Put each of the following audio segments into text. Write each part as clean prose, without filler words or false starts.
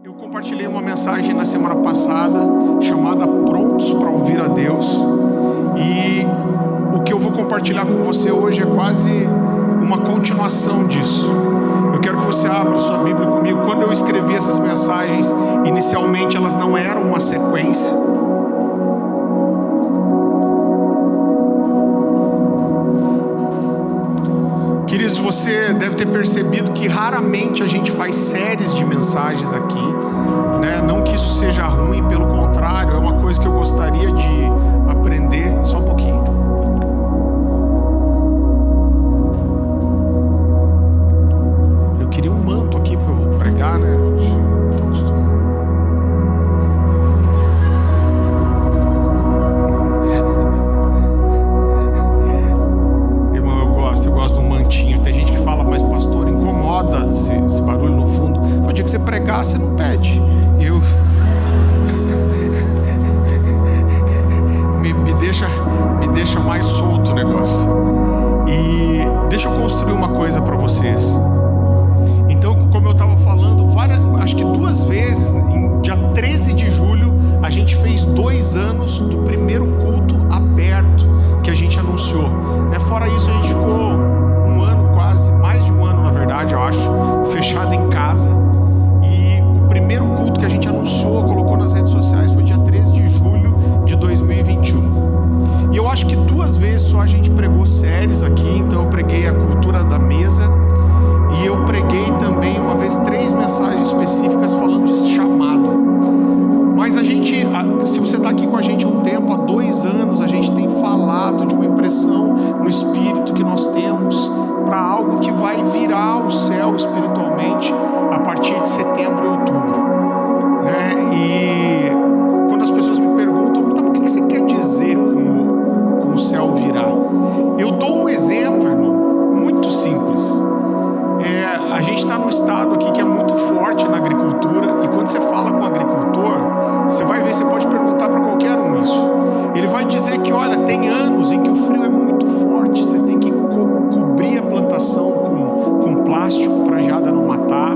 Eu compartilhei uma mensagem na semana passada chamada Prontos para Ouvir a Deus, e o que eu vou compartilhar com você hoje é quase uma continuação disso. Eu quero que você abra sua Bíblia comigo. Quando eu escrevi essas mensagens, inicialmente elas não eram uma sequência. Queridos, você deve ter percebido que raramente a gente faz séries de mensagens aqui, né? Não que isso seja ruim, pelo contrário, é uma coisa que eu gostaria de aprender. Só um pouquinho. Eu queria um manto aqui para eu pregar, né? Não estou acostumado. Eu gosto de um mantinho. Tem gente que fala, mas pastor, incomoda esse barulho no fundo. No dia que você pregar, você não pede. Me deixa mais solto o negócio. E deixa eu construir uma coisa para vocês. Então, como eu estava falando, acho que 2 vezes, em dia 13 de julho, a gente fez 2 anos do primeiro culto aberto que a gente anunciou. Fora isso, a gente ficou um ano quase, mais de um ano na verdade, eu acho, fechado em casa. E o primeiro culto que a gente anunciou, colocou nas redes sociais, foi dia 13 de julho de 2021. E eu acho que 2 vezes só a gente pregou séries aqui. Então eu preguei a cultura da mesa, e eu preguei também uma vez 3 mensagens específicas falando de chamado. Mas a gente, se você está aqui com a gente há um tempo, há 2 anos, a gente tem falado de uma impressão no Espírito que nós temos para algo que vai virar o céu espiritualmente a partir de setembro e outubro, né? E quando as pessoas me perguntam, tá, o que você quer dizer com o céu virar? Eu dou um exemplo, irmão, muito simples. A gente está num estado aqui que é muito forte na agricultura, e quando você fala com o agricultor, você vai ver, você pode perguntar para qualquer um isso. Ele vai dizer que, olha, tem anos em que o frio é muito forte, você tem que cobrir a plantação com plástico para a geada não matar.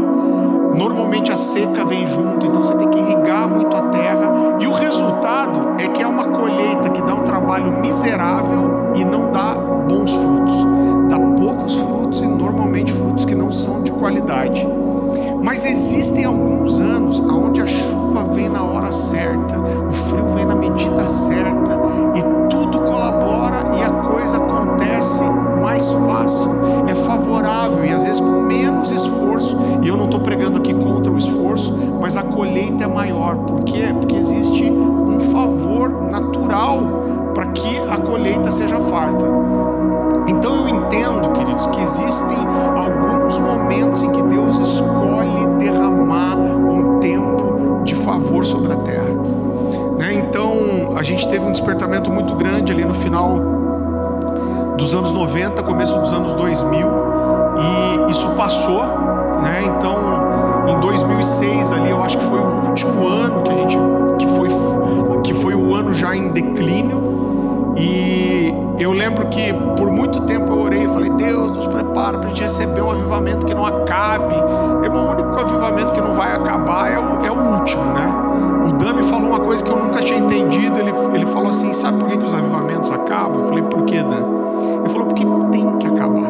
Normalmente a seca vem junto, então você tem que irrigar muito a terra, e o resultado é que é uma colheita que dá um trabalho miserável e não dá bons frutos. Dá poucos frutos, e normalmente frutos que não são de qualidade. Mas existem alguns anos onde a chuva vem na hora certa, o frio vem na medida certa, e tudo colabora e a coisa acontece mais fácil, é favorável, e às vezes com menos esforço. E eu não estou pregando aqui contra o esforço, mas a colheita é maior. Por quê? Porque existe um favor natural para que a colheita seja farta. Então eu entendo, queridos, que existem alguns momentos em que Deus escolhe derramar um tempo de favor sobre a terra, né? Então a gente teve um despertamento muito grande ali no final dos anos 90, começo dos anos 2000, e isso passou, né? Então em 2006 ali, eu acho que foi o último ano que foi o ano já em declínio. E eu lembro que por muito tempo eu orei e falei, Deus, nos prepara para a gente receber um avivamento que não acabe. Irmão, o único avivamento que não vai acabar é o último, né? O Dan me falou uma coisa que eu nunca tinha entendido. Ele falou assim, sabe por que os avivamentos acabam? Eu falei, por que, Dan? Ele falou, porque tem que acabar.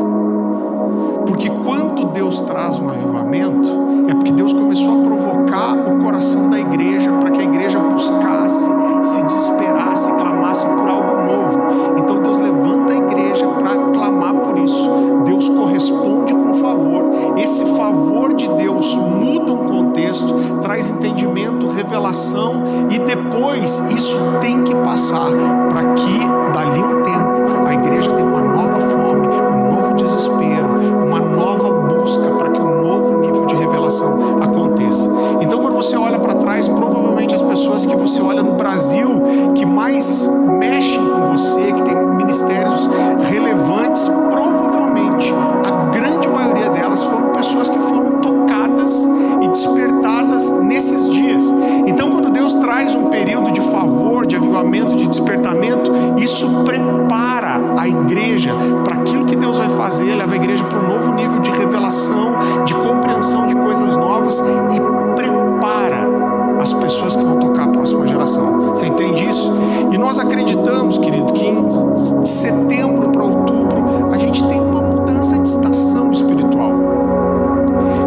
Porque quando Deus traz um avivamento, é porque Deus começou a provocar o coração da igreja, para que a igreja buscasse, se desesperasse, clamasse por algo novo. Então Deus levanta a igreja para clamar por isso. Deus corresponde com favor. Esse favor de Deus muda um contexto, traz entendimento, revelação, e depois isso tem que passar para que dali um tempo a igreja tenha uma nova fome, um novo desespero, uma nova busca para que um novo nível de revelação aconteça. Então quando você olha para trás, provavelmente as pessoas que você olha no Brasil que mais mexem com você, que tem ministérios relevantes, provavelmente a grande maioria delas foram pessoas que foram tocadas e despertadas nesses dias. Então quando Deus traz um período de favor, de avivamento, de despertamento, isso prepara a igreja para aquilo que Deus vai fazer, leva a igreja para um novo nível de revelação, de compreensão de coisas novas, e prepara pessoas que vão tocar a próxima geração. Você entende isso? E nós acreditamos, querido, que em setembro para outubro a gente tem uma mudança de estação espiritual.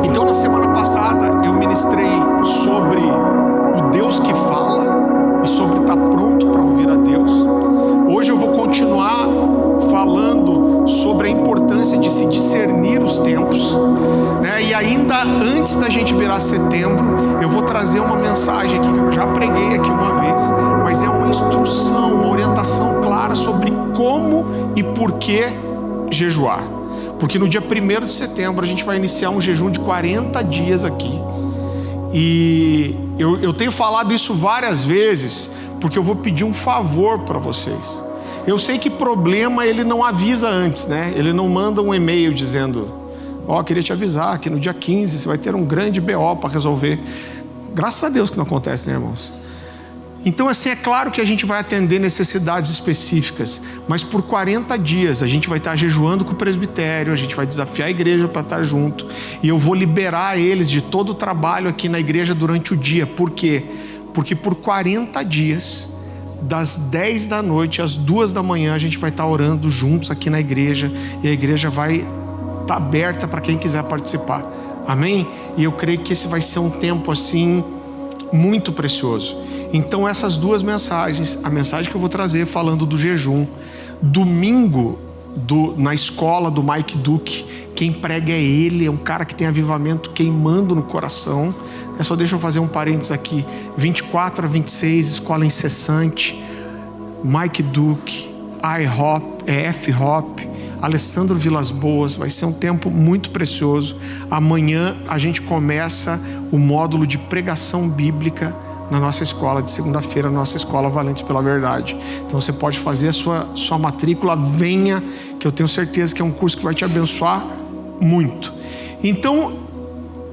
Então, na semana passada eu ministrei sobre o Deus que fala e sobre estar pronto para ouvir a Deus. Hoje eu vou continuar falando sobre a importância de se discernir os tempos, né? E ainda antes da gente virar setembro, eu vou trazer uma mensagem aqui que eu já preguei aqui uma vez, mas é uma instrução, uma orientação clara sobre como e por que jejuar. Porque no dia 1º de setembro a gente vai iniciar um jejum de 40 dias aqui. E eu tenho falado isso várias vezes, porque eu vou pedir um favor para vocês. Eu sei que problema ele não avisa antes, né? Ele não manda um e-mail dizendo: queria te avisar que no dia 15 você vai ter um grande BO para resolver. Graças a Deus que não acontece, né, irmãos? Então, assim, é claro que a gente vai atender necessidades específicas, mas por 40 dias a gente vai estar jejuando com o presbitério, a gente vai desafiar a igreja para estar junto, e eu vou liberar eles de todo o trabalho aqui na igreja durante o dia. Por quê? Porque por 40 dias, das 10 da noite às 2 da manhã, a gente vai estar orando juntos aqui na igreja, e a igreja vai estar aberta para quem quiser participar. Amém? E eu creio que esse vai ser um tempo assim muito precioso. Então essas duas mensagens, a mensagem que eu vou trazer falando do jejum, domingo na escola do Mike Duke, quem prega é ele, é um cara que tem avivamento queimando no coração. Só deixa eu fazer um parênteses aqui, 24 a 26, escola incessante, Mike Duke, F-Hop, Alessandro Vilas Boas. Vai ser um tempo muito precioso. Amanhã a gente começa o módulo de pregação bíblica na nossa escola, de segunda-feira, na nossa escola Valentes pela Verdade. Então você pode fazer a sua matrícula, venha, que eu tenho certeza que é um curso que vai te abençoar muito. Então,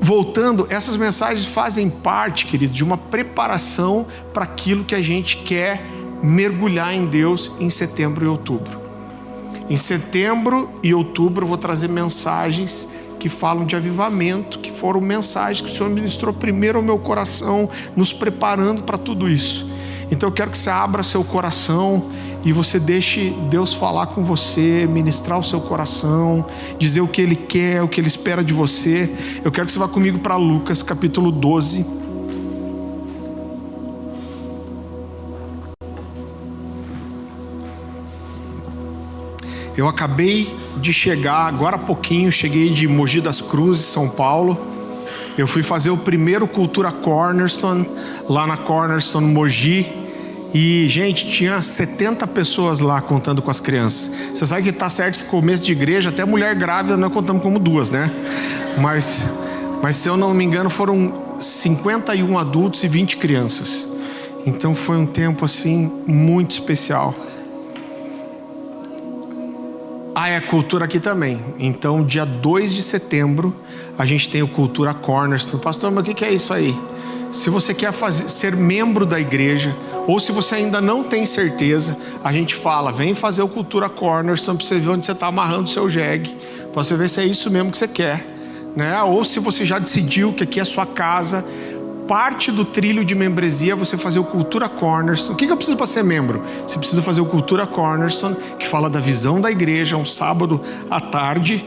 voltando, essas mensagens fazem parte, querido, de uma preparação para aquilo que a gente quer mergulhar em Deus em setembro e outubro. Em setembro e outubro eu vou trazer mensagens que falam de avivamento, que foram mensagens que o Senhor ministrou primeiro ao meu coração, nos preparando para tudo isso. Então eu quero que você abra seu coração e você deixe Deus falar com você, ministrar o seu coração, dizer o que Ele quer, o que Ele espera de você. Eu quero que você vá comigo para Lucas capítulo 12. Eu acabei de chegar, agora há pouquinho, cheguei de Mogi das Cruzes, São Paulo. Eu fui fazer o primeiro Cultura Cornerstone, lá na Cornerstone Mogi. E, gente, tinha 70 pessoas lá contando com as crianças. Você sabe que tá certo que começo de igreja, até mulher grávida nós contamos como 2, né? Mas se eu não me engano, foram 51 adultos e 20 crianças. Então foi um tempo, assim, muito especial. É cultura aqui também. Então, dia 2 de setembro, a gente tem o Cultura Cornerstone. Pastor, mas o que é isso aí? Se você quer ser membro da igreja, ou se você ainda não tem certeza, a gente fala, vem fazer o Cultura Cornerstone para você ver onde você está amarrando o seu jegue, para você ver se é isso mesmo que você quer, né? Ou se você já decidiu que aqui é a sua casa, parte do trilho de membresia é você fazer o Cultura Cornerstone. O que eu preciso para ser membro? Você precisa fazer o Cultura Cornerstone, que fala da visão da igreja, um sábado à tarde,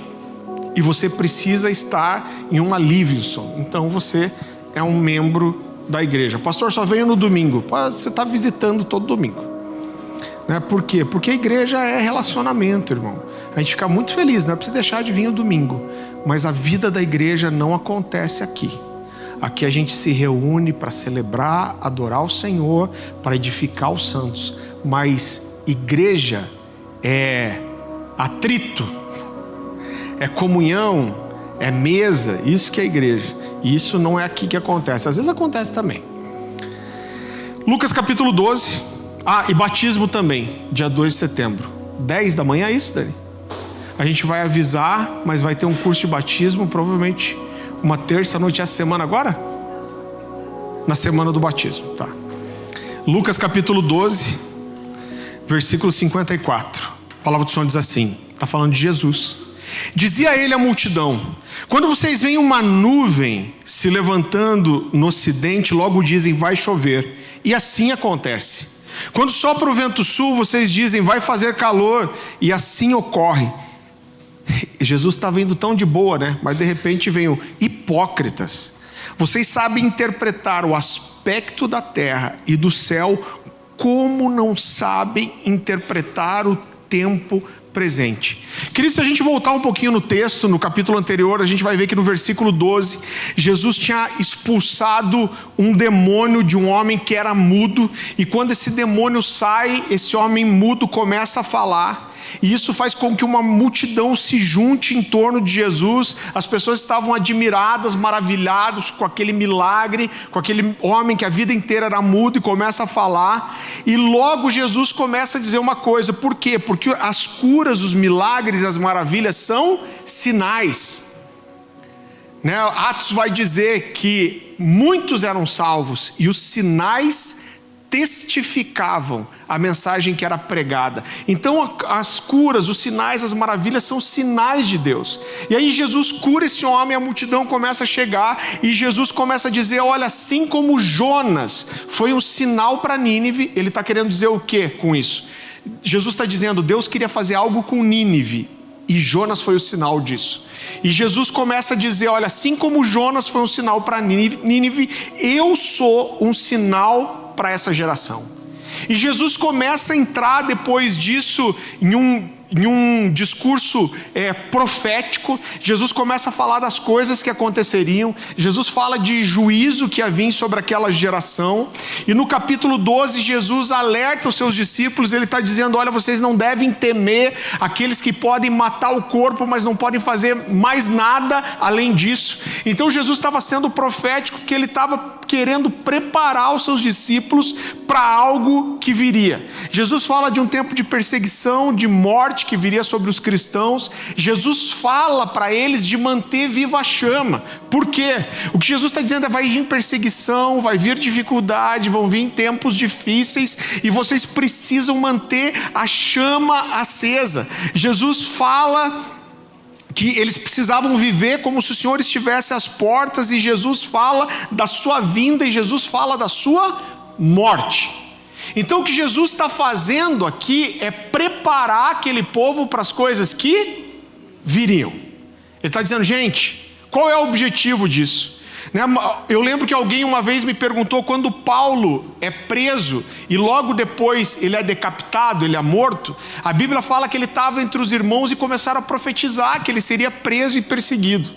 e você precisa estar em uma Livingston. Então você é um membro da igreja. Pastor, só venho no domingo. Você está visitando todo domingo, né? Por quê? Porque a igreja é relacionamento, irmão. A gente fica muito feliz, não é para você deixar de vir o domingo, mas a vida da igreja não acontece aqui. Aqui a gente se reúne para celebrar, adorar o Senhor, para edificar os santos. Mas igreja é atrito, é comunhão, é mesa. Isso que é igreja. E isso não é aqui que acontece. Às vezes acontece também. Lucas capítulo 12. E batismo também, dia 2 de setembro. 10 da manhã, é isso, Dani? A gente vai avisar, mas vai ter um curso de batismo, provavelmente uma terça-noite, essa semana agora? Na semana do batismo, tá. Lucas capítulo 12, versículo 54. A palavra do Senhor diz assim, está falando de Jesus. Dizia ele à multidão: quando vocês veem uma nuvem se levantando no ocidente, logo dizem vai chover, e assim acontece. Quando sopra o vento sul, vocês dizem vai fazer calor, e assim ocorre. Jesus estava indo tão de boa, né? Mas de repente vem o hipócritas. Vocês sabem interpretar o aspecto da terra e do céu, como não sabem interpretar o tempo presente. Querido, se a gente voltar um pouquinho no texto, no capítulo anterior, a gente vai ver que no versículo 12, Jesus tinha expulsado um demônio de um homem que era mudo, e quando esse demônio sai, esse homem mudo começa a falar, e isso faz com que uma multidão se junte em torno de Jesus. As pessoas estavam admiradas, maravilhadas com aquele milagre, com aquele homem que a vida inteira era mudo e começa a falar, e logo Jesus começa a dizer uma coisa. Por quê? Porque as curas, os milagres e as maravilhas são sinais, né? Atos vai dizer que muitos eram salvos e os sinais testificavam a mensagem que era pregada. Então as curas, os sinais, as maravilhas são sinais de Deus. E aí Jesus cura esse homem, a multidão começa a chegar, e Jesus começa a dizer: olha, assim como Jonas foi um sinal para Nínive. Ele está querendo dizer o que com isso? Jesus está dizendo: Deus queria fazer algo com Nínive, e Jonas foi o sinal disso. E Jesus começa a dizer: olha, assim como Jonas foi um sinal para Nínive, eu sou um sinal para essa geração. E Jesus começa a entrar depois disso em um discurso profético. Jesus começa a falar das coisas que aconteceriam. Jesus fala de juízo que ia vir sobre aquela geração. E no capítulo 12, Jesus alerta os seus discípulos. Ele está dizendo: olha, vocês não devem temer aqueles que podem matar o corpo, mas não podem fazer mais nada além disso. Então Jesus estava sendo profético, porque ele estava querendo preparar os seus discípulos para algo que viria. Jesus fala de um tempo de perseguição, de morte que viria sobre os cristãos. Jesus fala para eles de manter viva a chama. Por quê? O que Jesus está dizendo é: vai vir perseguição, vai vir dificuldade, vão vir tempos difíceis, e vocês precisam manter a chama acesa. Jesus fala que eles precisavam viver como se o Senhor estivesse às portas, e Jesus fala da sua vinda, e Jesus fala da sua morte. Então o que Jesus está fazendo aqui é preparar aquele povo para as coisas que viriam. Ele está dizendo: gente, qual é o objetivo disso? Eu lembro que alguém uma vez me perguntou, quando Paulo é preso e logo depois ele é decapitado, ele é morto, a Bíblia fala que ele estava entre os irmãos e começaram a profetizar que ele seria preso e perseguido.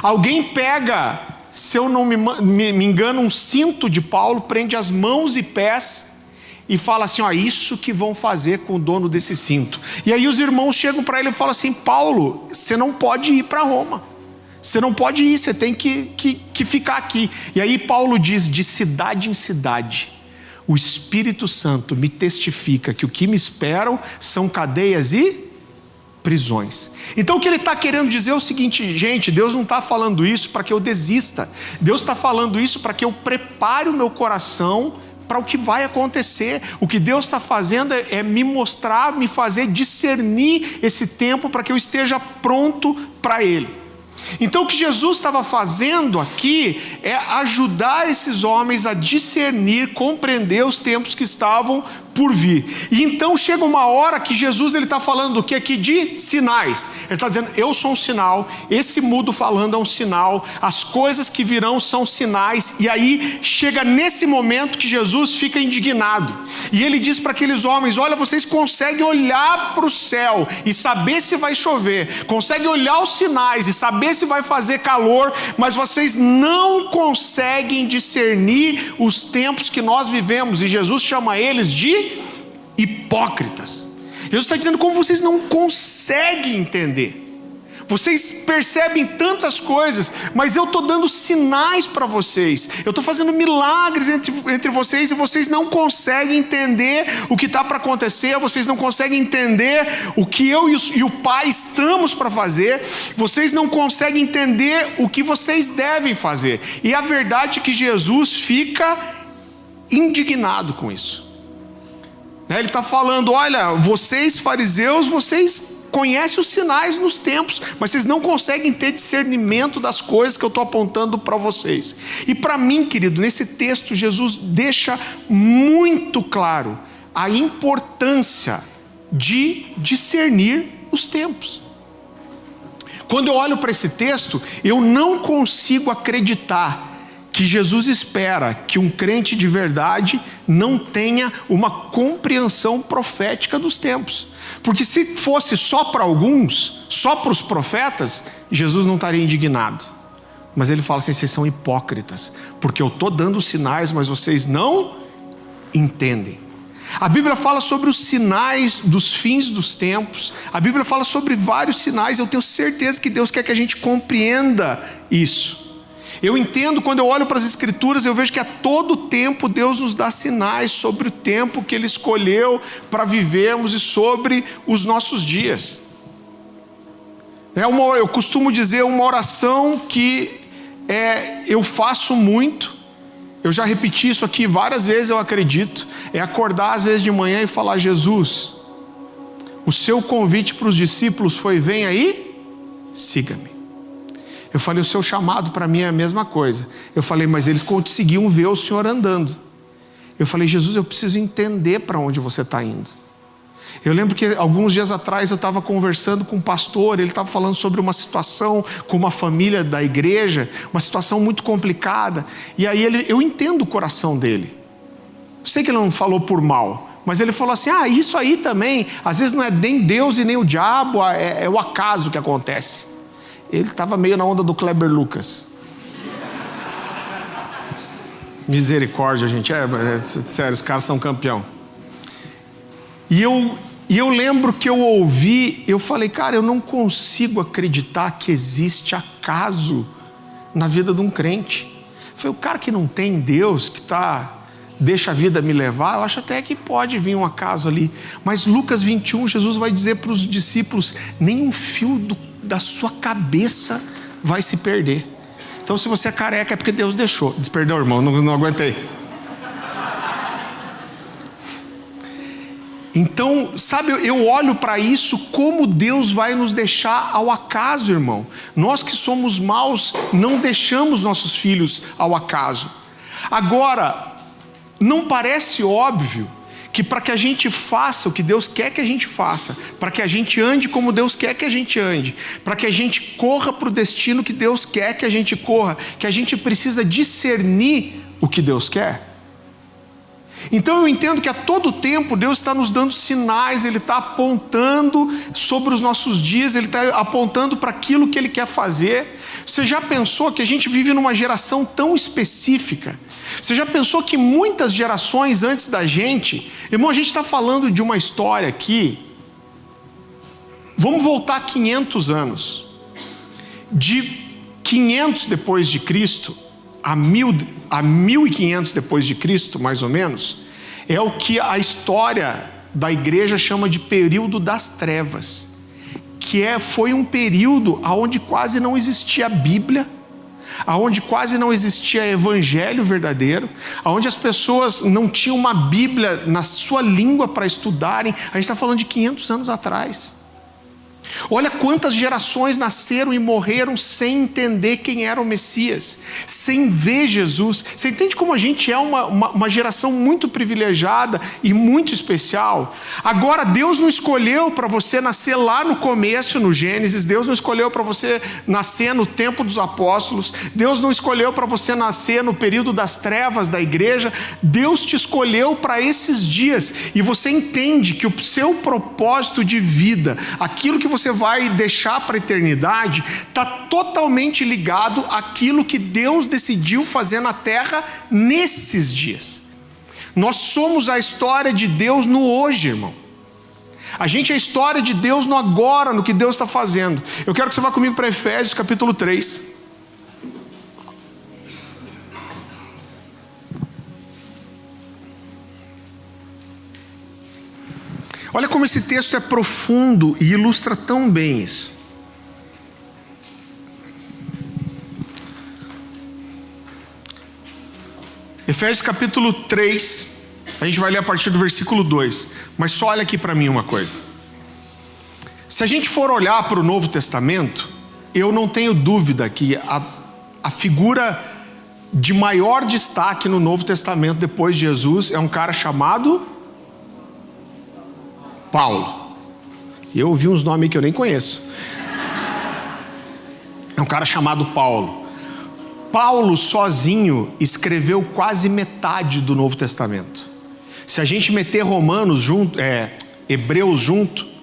Alguém pega, se eu não me engano, um cinto de Paulo, prende as mãos e pés e fala assim: ó, isso que vão fazer com o dono desse cinto. E aí os irmãos chegam para ele e falam assim: Paulo, você não pode ir para Roma. Você não pode ir, você tem que ficar aqui. E aí Paulo diz: de cidade em cidade, o Espírito Santo me testifica que o que me esperam são cadeias e prisões. Então o que ele está querendo dizer é o seguinte: gente, Deus não está falando isso para que eu desista. Deus está falando isso para que eu prepare o meu coração para o que vai acontecer. O que Deus está fazendo é me mostrar, me fazer discernir esse tempo para que eu esteja pronto para ele. Então o que Jesus estava fazendo aqui é ajudar esses homens a discernir, compreender os tempos que estavam por vir. E então chega uma hora que Jesus está falando do que aqui? De sinais. Ele está dizendo: eu sou um sinal, esse mudo falando é um sinal, as coisas que virão são sinais. E aí chega nesse momento que Jesus fica indignado, e ele diz para aqueles homens: olha, vocês conseguem olhar para o céu e saber se vai chover, conseguem olhar os sinais e saber se vai fazer calor, mas vocês não conseguem discernir os tempos que nós vivemos. E Jesus chama eles de hipócritas. Jesus está dizendo: como vocês não conseguem entender? Vocês percebem tantas coisas, mas eu estou dando sinais para vocês, eu estou fazendo milagres entre vocês, e vocês não conseguem entender o que está para acontecer, vocês não conseguem entender o que eu e o Pai estamos para fazer, vocês não conseguem entender o que vocês devem fazer. E a verdade é que Jesus fica indignado com isso. Ele está falando: olha, vocês fariseus, vocês conhecem os sinais nos tempos, mas vocês não conseguem ter discernimento das coisas que eu estou apontando para vocês. E para mim, querido, nesse texto Jesus deixa muito claro a importância de discernir os tempos. Quando eu olho para esse texto, eu não consigo acreditar que Jesus espera que um crente de verdade não tenha uma compreensão profética dos tempos. Porque se fosse só para alguns, só para os profetas, Jesus não estaria indignado. Mas ele fala assim: vocês são hipócritas, porque eu estou dando sinais, mas vocês não entendem. A Bíblia fala sobre os sinais dos fins dos tempos. A Bíblia fala sobre vários sinais. Eu tenho certeza que Deus quer que a gente compreenda isso. Eu entendo, quando eu olho para as Escrituras, eu vejo que a todo tempo Deus nos dá sinais sobre o tempo que Ele escolheu para vivermos e sobre os nossos dias. Eu costumo dizer uma oração que eu faço muito. Eu já repeti isso aqui várias vezes, eu acredito. É acordar às vezes de manhã e falar: Jesus, o seu convite para os discípulos foi: vem aí, siga-me. Eu falei: o seu chamado para mim é a mesma coisa. Eu falei: mas eles conseguiam ver o Senhor andando. Eu falei: Jesus, eu preciso entender para onde você está indo. Eu lembro que alguns dias atrás eu estava conversando com um pastor, ele estava falando sobre uma situação com uma família da igreja, uma situação muito complicada, e aí eu entendo o coração dele. Eu sei que ele não falou por mal, mas ele falou assim: isso aí também, às vezes não é nem Deus e nem o diabo, é o acaso que acontece. Ele estava meio na onda do Kleber Lucas. Misericórdia, gente, sério, os caras são campeão. E eu lembro que eu ouvi, eu falei: cara, eu não consigo acreditar que existe acaso na vida de um crente. Foi o cara que não tem Deus, que deixa a vida me levar, eu acho até que pode vir um acaso ali. Mas Lucas 21, Jesus vai dizer para os discípulos: nem um fio da sua cabeça vai se perder. Então, se você é careca é porque Deus deixou. Perdão, irmão, não aguentei. Então, sabe, eu olho para isso, como Deus vai nos deixar ao acaso, irmão. Nós que somos maus, não deixamos nossos filhos ao acaso. Agora, não parece óbvio que para que a gente faça o que Deus quer que a gente faça, para que a gente ande como Deus quer que a gente ande, para que a gente corra para o destino que Deus quer que a gente corra, que a gente precisa discernir o que Deus quer? Então eu entendo que a todo tempo Deus está nos dando sinais, Ele está apontando sobre os nossos dias, Ele está apontando para aquilo que Ele quer fazer. Você já pensou que a gente vive numa geração tão específica? Você já pensou que muitas gerações antes da gente... Irmão, a gente está falando de uma história aqui... Vamos voltar 500 anos. De 500 depois de Cristo... a 1500 depois de Cristo, mais ou menos, é o que a história da igreja chama de período das trevas, que foi um período onde quase não existia a Bíblia, onde quase não existia evangelho verdadeiro, onde as pessoas não tinham uma Bíblia na sua língua para estudarem. A gente está falando de 500 anos atrás. Olha quantas gerações nasceram e morreram sem entender quem era o Messias, sem ver Jesus. Você entende como a gente é uma geração muito privilegiada e muito especial? Agora, Deus não escolheu para você nascer lá no começo, no Gênesis. Deus não escolheu para você nascer no tempo dos apóstolos. Deus não escolheu para você nascer no período das trevas da igreja. Deus te escolheu para esses dias, e você entende que o seu propósito de vida, aquilo que você vai deixar para a eternidade, está totalmente ligado àquilo que Deus decidiu fazer na terra nesses dias. Nós somos a história de Deus no hoje, irmão. A gente é a história de Deus no agora, no que Deus está fazendo. Eu quero que você vá comigo para Efésios capítulo 3. Olha como esse texto é profundo e ilustra tão bem isso. Efésios capítulo 3, a gente vai ler a partir do versículo 2, mas só olha aqui para mim uma coisa. Se a gente for olhar para o Novo Testamento, eu não tenho dúvida que a figura de maior destaque no Novo Testamento depois de Jesus é um cara chamado Paulo. E eu ouvi uns nomes que eu nem conheço. É um cara chamado Paulo. Paulo sozinho escreveu quase metade do Novo Testamento. Se a gente meter Romanos junto, Hebreus junto,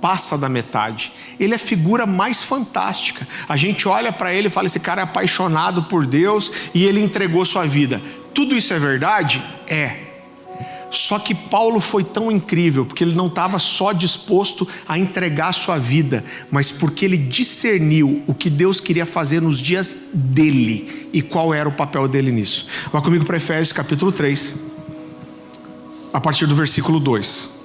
passa da metade. Ele é a figura mais fantástica. A gente olha para ele e fala, esse cara é apaixonado por Deus e ele entregou sua vida. Tudo isso é verdade? É. Só que Paulo foi tão incrível, porque ele não estava só disposto a entregar sua vida, mas porque ele discerniu o que Deus queria fazer nos dias dele e qual era o papel dele nisso. Vá comigo para Efésios capítulo 3, a partir do versículo 2.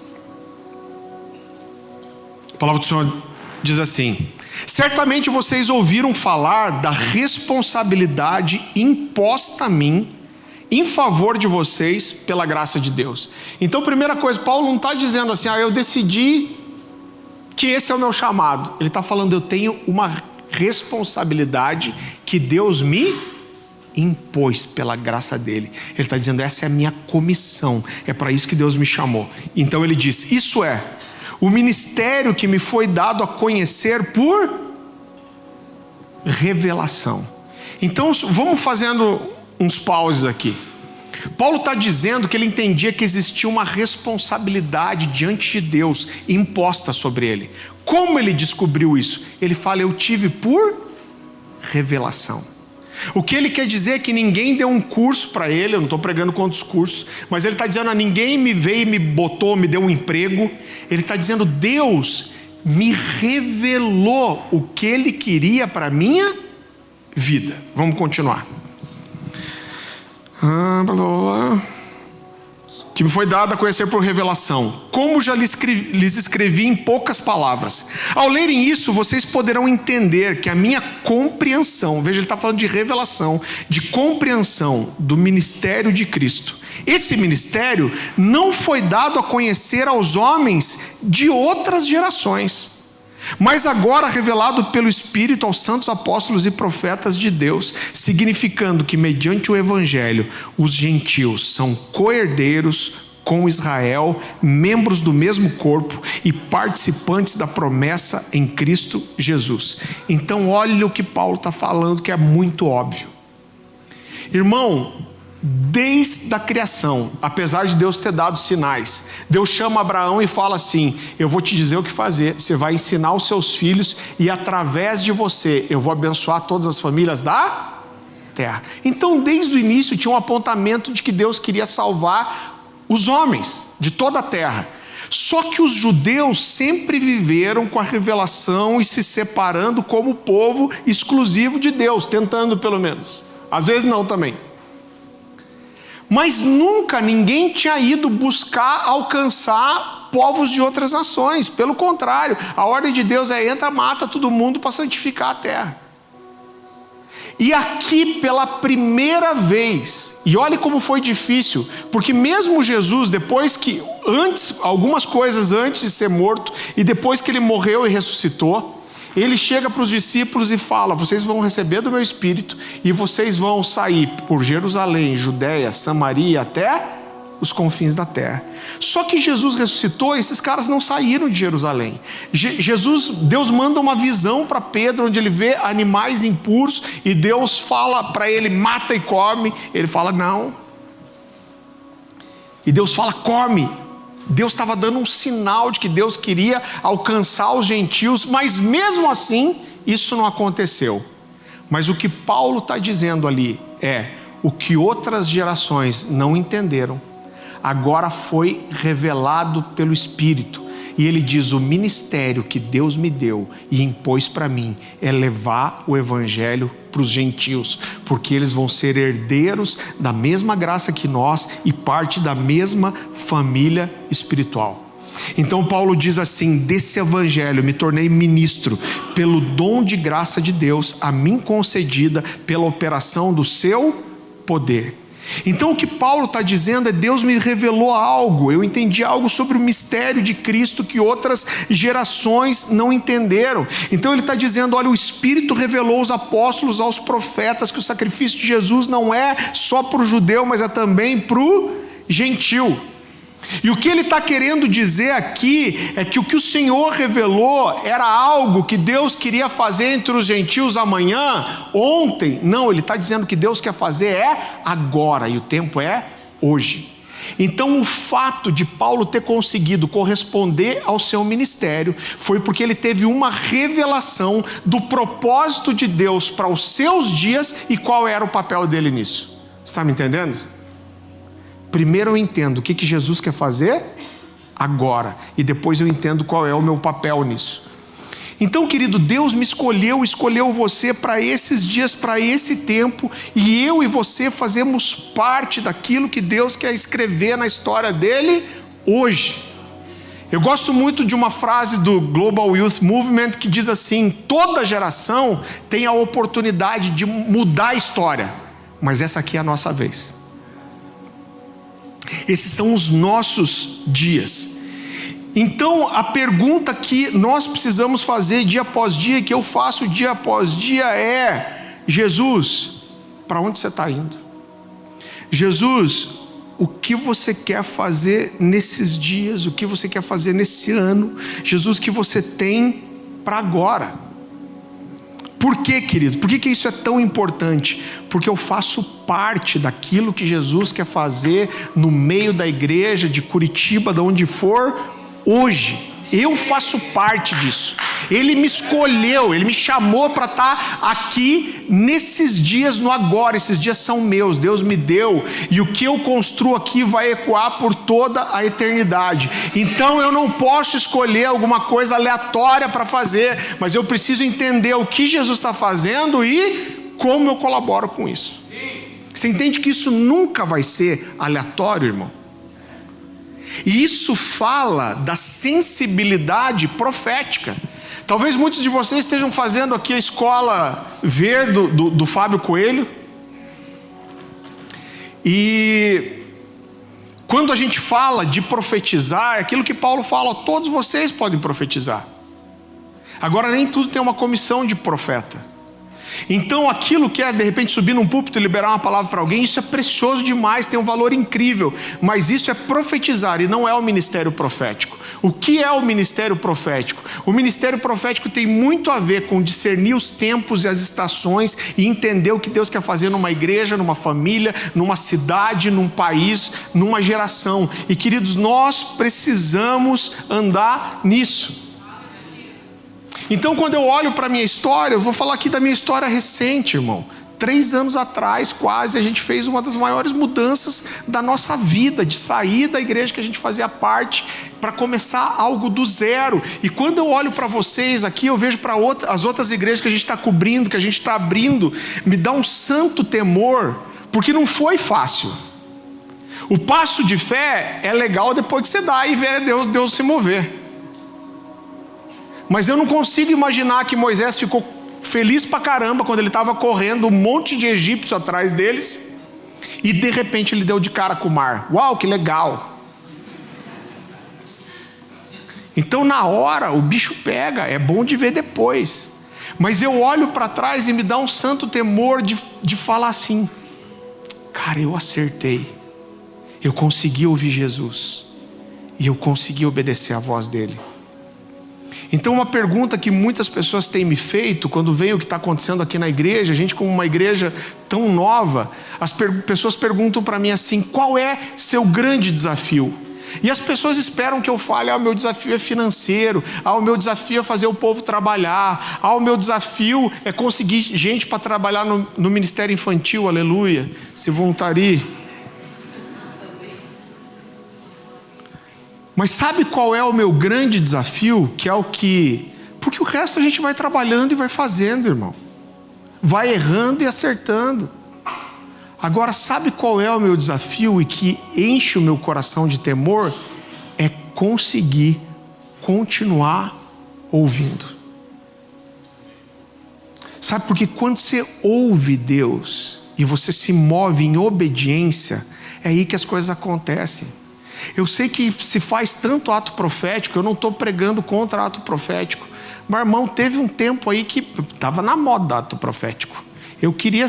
A palavra do Senhor diz assim: certamente vocês ouviram falar da responsabilidade imposta a mim em favor de vocês pela graça de Deus. Então, primeira coisa, Paulo não está dizendo assim, eu decidi que esse é o meu chamado. Ele está falando, eu tenho uma responsabilidade que Deus me impôs pela graça dele. Ele está dizendo, essa é a minha comissão, é para isso que Deus me chamou. Então ele diz, isso é o ministério que me foi dado a conhecer por revelação. Então vamos fazendo uns pauses aqui. Paulo está dizendo que ele entendia que existia uma responsabilidade diante de Deus imposta sobre ele. Como ele descobriu isso? Ele fala, eu tive por revelação. O que ele quer dizer é que ninguém deu um curso para ele, eu não estou pregando contra os cursos, mas ele está dizendo, ninguém me veio e me botou, me deu um emprego. Ele está dizendo, Deus me revelou o que ele queria para a minha vida. Vamos continuar. Que me foi dado a conhecer por revelação, como já lhes escrevi em poucas palavras. Ao lerem isso, vocês poderão entender que a minha compreensão, veja, ele está falando de revelação, de compreensão do ministério de Cristo. Esse ministério não foi dado a conhecer aos homens de outras gerações, mas agora revelado pelo Espírito aos santos apóstolos e profetas de Deus, significando que mediante o Evangelho, os gentios são co-herdeiros com Israel, membros do mesmo corpo e participantes da promessa em Cristo Jesus. Então olha o que Paulo está falando, que é muito óbvio. Irmão, desde a criação, apesar de Deus ter dado sinais, Deus chama Abraão e fala assim, eu vou te dizer o que fazer, você vai ensinar os seus filhos e através de você eu vou abençoar todas as famílias da terra. Então desde o início tinha um apontamento de que Deus queria salvar os homens de toda a terra. Só que os judeus sempre viveram com a revelação e se separando como povo exclusivo de Deus, tentando pelo menos, às vezes não também. Mas nunca ninguém tinha ido buscar alcançar povos de outras nações. Pelo contrário, a ordem de Deus é entra, mata todo mundo para santificar a terra. E aqui pela primeira vez, e olhe como foi difícil, porque mesmo Jesus, depois que, algumas coisas antes de ser morto, e depois que ele morreu e ressuscitou, ele chega para os discípulos e fala, vocês vão receber do meu Espírito e vocês vão sair por Jerusalém, Judeia, Samaria, até os confins da terra. Só que Jesus ressuscitou e esses caras não saíram de Jerusalém. Deus manda uma visão para Pedro, onde ele vê animais impuros e Deus fala para ele, mata e come. Ele fala, não. E Deus fala, come. Deus estava dando um sinal de que Deus queria alcançar os gentios, mas mesmo assim, isso não aconteceu. Mas o que Paulo está dizendo ali é, o que outras gerações não entenderam, agora foi revelado pelo Espírito. E ele diz, o ministério que Deus me deu e impôs para mim é levar o Evangelho para os gentios, porque eles vão ser herdeiros da mesma graça que nós e parte da mesma família espiritual. Então Paulo diz assim, desse Evangelho me tornei ministro pelo dom de graça de Deus a mim concedida pela operação do seu poder. Então o que Paulo está dizendo é: Deus me revelou algo, eu entendi algo sobre o mistério de Cristo que outras gerações não entenderam. Então ele está dizendo: olha, o Espírito revelou aos apóstolos, aos profetas, que o sacrifício de Jesus não é só para o judeu, mas é também para o gentil. E o que ele está querendo dizer aqui é que o que o Senhor revelou era algo que Deus queria fazer entre os gentios amanhã, ontem. Não, ele está dizendo que Deus quer fazer é agora, e o tempo é hoje. Então o fato de Paulo ter conseguido corresponder ao seu ministério foi porque ele teve uma revelação do propósito de Deus para os seus dias e qual era o papel dele nisso. Você está me entendendo? Primeiro eu entendo o que Jesus quer fazer agora, e depois eu entendo qual é o meu papel nisso. Então, querido, Deus me escolheu você para esses dias, para esse tempo, e eu e você fazemos parte daquilo que Deus quer escrever na história dele hoje. Eu gosto muito de uma frase do Global Youth Movement que diz assim: toda geração tem a oportunidade de mudar a história, mas essa aqui é a nossa vez. Esses são os nossos dias. Então a pergunta que nós precisamos fazer dia após dia, que eu faço dia após dia é: Jesus, para onde você está indo? Jesus, o que você quer fazer nesses dias? O que você quer fazer nesse ano? Jesus, o que você tem para agora? Por quê, querido? Por que isso é tão importante? Porque eu faço parte daquilo que Jesus quer fazer no meio da igreja de Curitiba, de onde for, hoje. Eu faço parte disso. Ele me escolheu, Ele me chamou para estar aqui nesses dias, no agora. Esses dias são meus, Deus me deu, e o que eu construo aqui vai ecoar por toda a eternidade. Então eu não posso escolher alguma coisa aleatória para fazer, mas eu preciso entender o que Jesus está fazendo e como eu colaboro com isso. Você entende que isso nunca vai ser aleatório, irmão? E isso fala da sensibilidade profética. Talvez muitos de vocês estejam fazendo aqui a escola ver do Fábio Coelho. E quando a gente fala de profetizar, é aquilo que Paulo fala: todos vocês podem profetizar. Agora, nem tudo tem uma comissão de profeta. Então aquilo que é de repente subir num púlpito e liberar uma palavra para alguém, isso é precioso demais, tem um valor incrível, mas isso é profetizar e não é o ministério profético. O que é o ministério profético? O ministério profético tem muito a ver com discernir os tempos e as estações e entender o que Deus quer fazer numa igreja, numa família, numa cidade, num país, numa geração. E queridos, nós precisamos andar nisso. Então quando eu olho para a minha história, eu vou falar aqui da minha história recente, irmão. 3 anos atrás, quase, a gente fez uma das maiores mudanças da nossa vida, de sair da igreja que a gente fazia parte, para começar algo do zero. E quando eu olho para vocês aqui, eu vejo para as outras igrejas que a gente está cobrindo, que a gente está abrindo, me dá um santo temor, porque não foi fácil. O passo de fé é legal depois que você dá e vê Deus se mover. Mas eu não consigo imaginar que Moisés ficou feliz pra caramba quando ele estava correndo um monte de egípcios atrás deles e de repente ele deu de cara com o mar. Uau, que legal! Então na hora o bicho pega, é bom de ver depois. Mas eu olho para trás e me dá um santo temor de falar assim: cara, eu acertei. Eu consegui ouvir Jesus e eu consegui obedecer a voz dele. Então uma pergunta que muitas pessoas têm me feito, quando vem o que está acontecendo aqui na igreja, a gente como uma igreja tão nova, as pessoas perguntam para mim assim: qual é seu grande desafio? E as pessoas esperam que eu fale: o meu desafio é financeiro, o meu desafio é fazer o povo trabalhar, o meu desafio é conseguir gente para trabalhar no ministério infantil, aleluia, se voluntarie. Mas sabe qual é o meu grande desafio? Que é o que... Porque o resto a gente vai trabalhando e vai fazendo, irmão. Vai errando e acertando. Agora, sabe qual é o meu desafio e que enche o meu coração de temor? É conseguir continuar ouvindo. Sabe, porque quando você ouve Deus, e você se move em obediência, é aí que as coisas acontecem. Eu sei que se faz tanto ato profético, eu não estou pregando contra ato profético, mas irmão, teve um tempo aí que estava na moda ato profético. Eu queria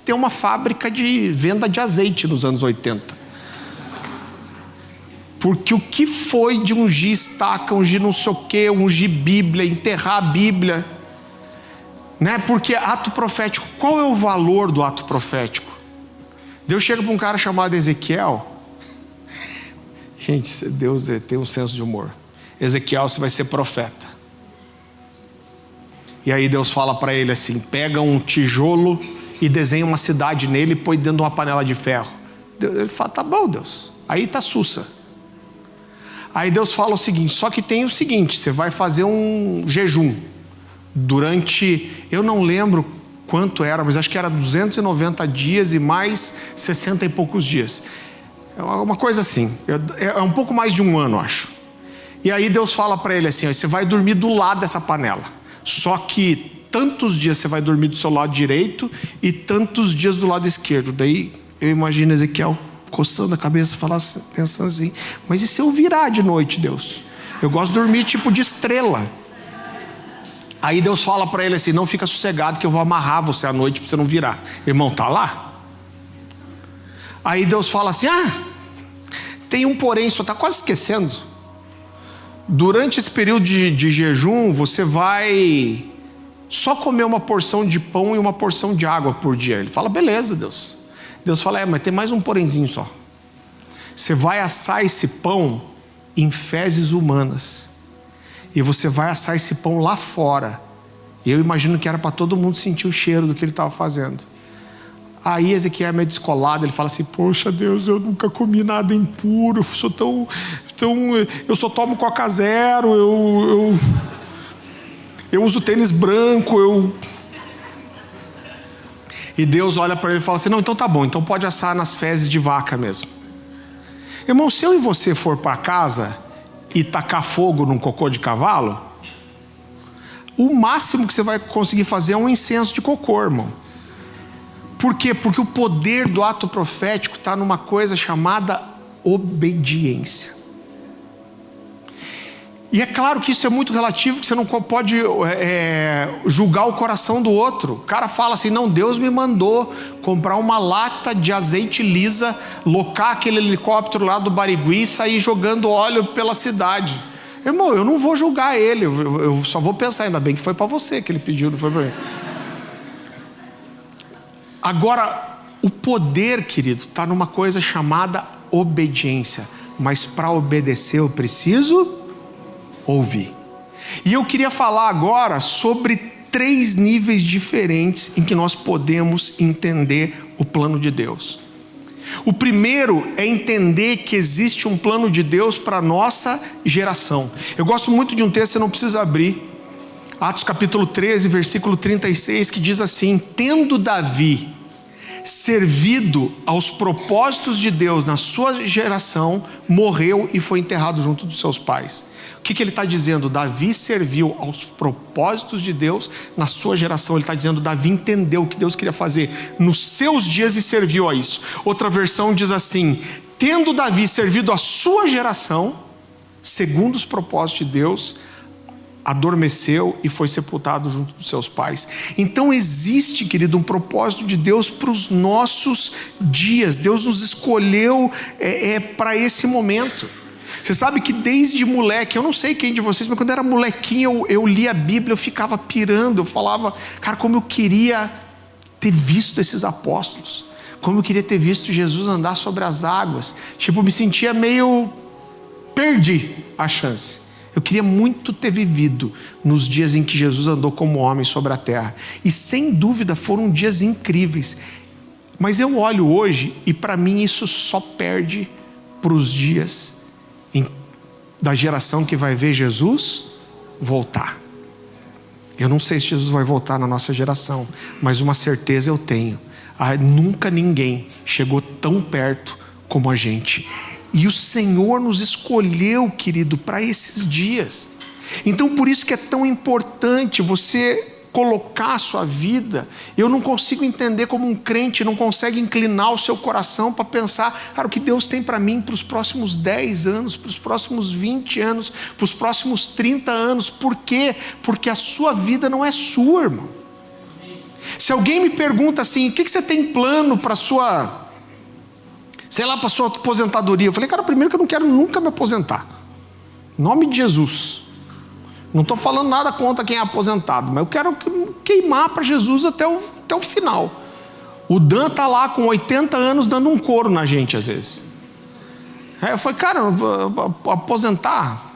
ter uma fábrica de venda de azeite nos anos 80. Porque o que foi de ungir estaca, ungir não sei o quê, ungir Bíblia, enterrar a Bíblia, né? Porque ato profético, qual é o valor do ato profético? Deus chega para um cara chamado Ezequiel. Gente, Deus tem um senso de humor. Ezequiel, você vai ser profeta. E aí Deus fala para ele assim: pega um tijolo e desenha uma cidade nele e põe dentro de uma panela de ferro. Ele fala: tá bom, Deus. Aí tá sussa. Aí Deus fala o seguinte: só que tem o seguinte, você vai fazer um jejum durante, eu não lembro quanto era, mas acho que era 290 dias e mais 60 e poucos dias. É uma coisa assim, é um pouco mais de um ano, acho. E aí Deus fala para ele assim: ó, você vai dormir do lado dessa panela, só que tantos dias você vai dormir do seu lado direito e tantos dias do lado esquerdo. Daí eu imagino Ezequiel coçando a cabeça, pensando assim: mas e se eu virar de noite, Deus? Eu gosto de dormir tipo de estrela. Aí Deus fala para ele assim: não, fica sossegado que eu vou amarrar você à noite para você não virar. Irmão, tá lá? Aí Deus fala assim: tem um porém, só está quase esquecendo. Durante esse período de jejum, você vai só comer uma porção de pão e uma porção de água por dia. Ele fala: beleza, Deus. Deus fala: mas tem mais um porémzinho só. Você vai assar esse pão em fezes humanas. E você vai assar esse pão lá fora. E eu imagino que era para todo mundo sentir o cheiro do que ele estava fazendo. Aí Ezequiel é meio descolado, ele fala assim: poxa Deus, eu nunca comi nada impuro, eu só tomo Coca Zero, eu uso tênis branco, E Deus olha para ele e fala assim: não, então tá bom, então pode assar nas fezes de vaca mesmo. Irmão, se eu e você for para casa e tacar fogo num cocô de cavalo, o máximo que você vai conseguir fazer é um incenso de cocô, irmão. Por quê? Porque o poder do ato profético está numa coisa chamada obediência. E é claro que isso é muito relativo, que você não pode julgar o coração do outro. O cara fala assim: não, Deus me mandou comprar uma lata de azeite lisa, locar aquele helicóptero lá do Barigui e sair jogando óleo pela cidade. Irmão, eu não vou julgar ele, eu só vou pensar: ainda bem que foi para você que ele pediu, não foi para mim. Agora, o poder, querido, está numa coisa chamada obediência. Mas para obedecer eu preciso ouvir. E eu queria falar agora sobre 3 níveis diferentes em que nós podemos entender o plano de Deus. O primeiro é entender que existe um plano de Deus para a nossa geração. Eu gosto muito de um texto, você não precisa abrir. Atos capítulo 13, versículo 36, que diz assim: tendo Davi servido aos propósitos de Deus na sua geração, morreu e foi enterrado junto dos seus pais. O que ele está dizendo? Davi serviu aos propósitos de Deus na sua geração. Ele está dizendo: Davi entendeu o que Deus queria fazer nos seus dias e serviu a isso. Outra versão diz assim: tendo Davi servido a sua geração, segundo os propósitos de Deus, adormeceu e foi sepultado junto dos seus pais. Então existe, querido, um propósito de Deus para os nossos dias. Deus nos escolheu para esse momento. Você sabe que desde moleque, eu não sei quem de vocês, mas quando eu era molequinho, eu lia a Bíblia, eu ficava pirando, eu falava: cara, como eu queria ter visto esses apóstolos, como eu queria ter visto Jesus andar sobre as águas. Tipo, eu me sentia meio, perdi a chance. Eu queria muito ter vivido nos dias em que Jesus andou como homem sobre a terra. E sem dúvida foram dias incríveis. Mas eu olho hoje e para mim isso só perde para os dias da geração que vai ver Jesus voltar. Eu não sei se Jesus vai voltar na nossa geração, mas uma certeza eu tenho: nunca ninguém chegou tão perto como a gente. E o Senhor nos escolheu, querido, para esses dias. Então por isso que é tão importante você colocar a sua vida, eu não consigo entender como um crente não consegue inclinar o seu coração para pensar, cara, o que Deus tem para mim para os próximos 10 anos, para os próximos 20 anos, para os próximos 30 anos. Por quê? Porque a sua vida não é sua, irmão. Se alguém me pergunta assim, o que você tem plano para a sua, sei lá, para a sua aposentadoria? Eu falei, cara, primeiro que eu não quero nunca me aposentar. Em nome de Jesus. Não estou falando nada contra quem é aposentado, mas eu quero queimar para Jesus até o final. O Dan está lá com 80 anos dando um couro na gente às vezes. Eu falei, cara, aposentar,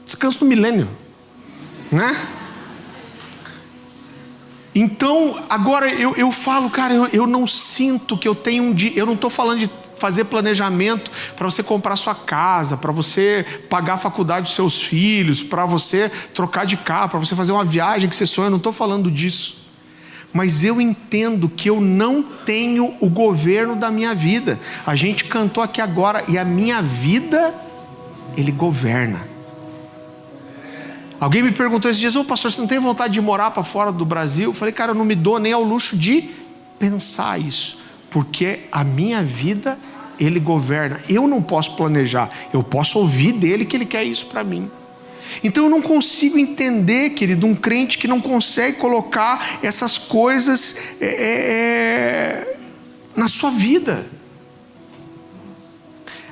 descanso no milênio, né? Então, agora eu falo, cara, eu não sinto que eu tenho um dia, eu não estou falando de fazer planejamento para você comprar sua casa, para você pagar a faculdade dos seus filhos, para você trocar de carro, para você fazer uma viagem que você sonha, eu não estou falando disso. Mas eu entendo que eu não tenho o governo da minha vida. A gente cantou aqui agora, e a minha vida, Ele governa. Alguém me perguntou esses dias, pastor, você não tem vontade de morar para fora do Brasil? Eu falei, cara, eu não me dou nem ao luxo de pensar isso, porque a minha vida, Ele governa. Eu não posso planejar, eu posso ouvir dEle que Ele quer isso para mim. Então eu não consigo entender, querido, um crente que não consegue colocar essas coisas na sua vida.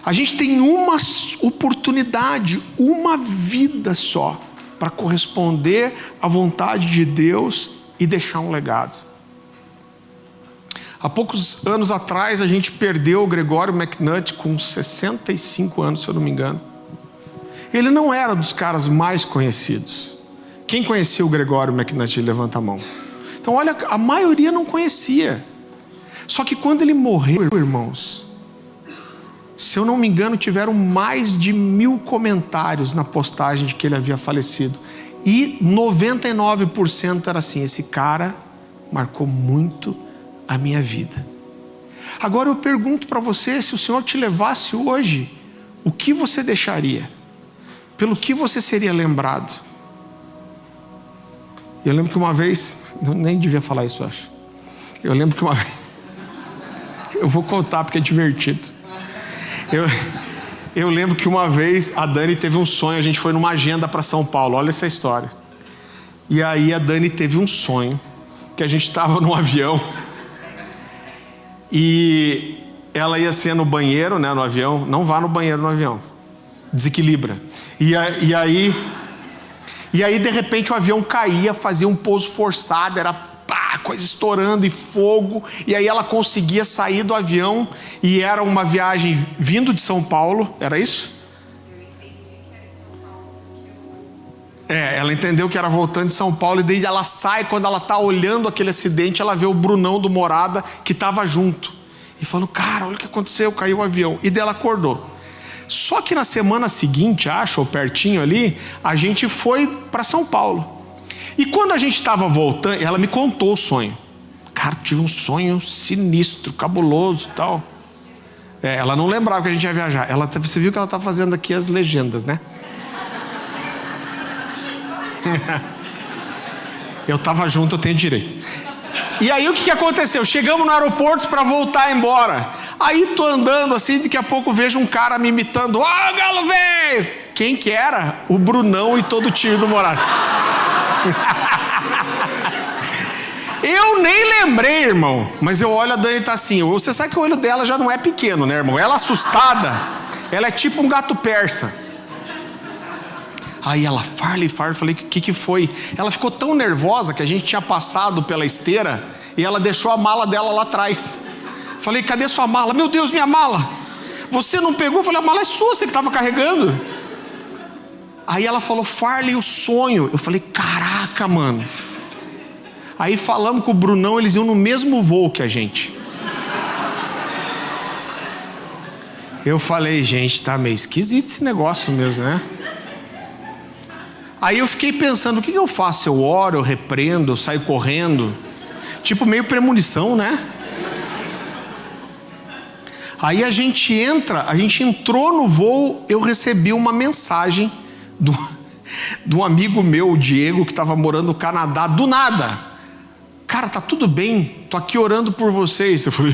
A gente tem uma oportunidade, uma vida só, para corresponder à vontade de Deus e deixar um legado. Há poucos anos atrás a gente perdeu o Gregório McNutt com 65 anos, se eu não me engano. Ele não era dos caras mais conhecidos. Quem conhecia o Gregório McNutt? Levanta a mão. Então olha, a maioria não conhecia. Só que quando ele morreu, irmãos, se eu não me engano, tiveram mais de 1000 comentários na postagem de que ele havia falecido. E 99% era assim, esse cara marcou muito a minha vida. Agora eu pergunto para você, se o Senhor te levasse hoje, o que você deixaria? Pelo que você seria lembrado? Eu lembro que uma vez, eu nem devia falar isso, eu acho. Eu lembro que uma vez, eu vou contar porque é divertido. Eu lembro que uma vez a Dani teve um sonho, a gente foi numa agenda para São Paulo, olha essa história. E aí a Dani teve um sonho, que a gente estava num avião, e ela ia ser no banheiro, né, no avião. Não vá no banheiro no avião, desequilibra. E aí de repente o avião caía, fazia um pouso forçado, era pá, coisa estourando e fogo, e aí ela conseguia sair do avião, e era uma viagem vindo de São Paulo, era isso? Ela entendeu que era voltando de São Paulo, e daí ela sai, quando ela está olhando aquele acidente, ela vê o Brunão do Morada, que estava junto, e falou, cara, olha o que aconteceu, caiu o avião, e daí ela acordou. Só que na semana seguinte, acho, ou pertinho ali, a gente foi para São Paulo. E quando a gente estava voltando, ela me contou o sonho. Cara, tive um sonho sinistro, cabuloso e tal. Ela não lembrava que a gente ia viajar. Você viu que ela está fazendo aqui as legendas, né? Eu estava junto, eu tenho direito. E aí o que aconteceu? Chegamos no aeroporto para voltar embora. Aí tô andando assim, daqui a pouco vejo um cara me imitando. Ó, Galo velho! Quem que era? O Brunão e todo o time do Morado. Eu nem lembrei, irmão. Mas eu olho, a Dani tá assim. Você sabe que o olho dela já não é pequeno, né, irmão? Ela assustada, ela é tipo um gato persa. Aí ela, Farley, falei, o que foi? Ela ficou tão nervosa que a gente tinha passado pela esteira e ela deixou a mala dela lá atrás. Falei, cadê sua mala? Meu Deus, minha mala! Você não pegou? Eu falei, a mala é sua, você que estava carregando. Aí ela falou, Farley, o sonho. Eu falei, caraca, mano. Aí falamos com o Brunão, eles iam no mesmo voo que a gente. Eu falei, gente, tá meio esquisito esse negócio mesmo, né? Aí eu fiquei pensando, o que eu faço? Eu oro, eu repreendo, eu saio correndo? Tipo meio premonição, né? Aí a gente entrou no voo, eu recebi uma mensagem de um amigo meu, o Diego, que estava morando no Canadá, do nada. Cara, tá tudo bem, tô aqui orando por vocês. Eu falei...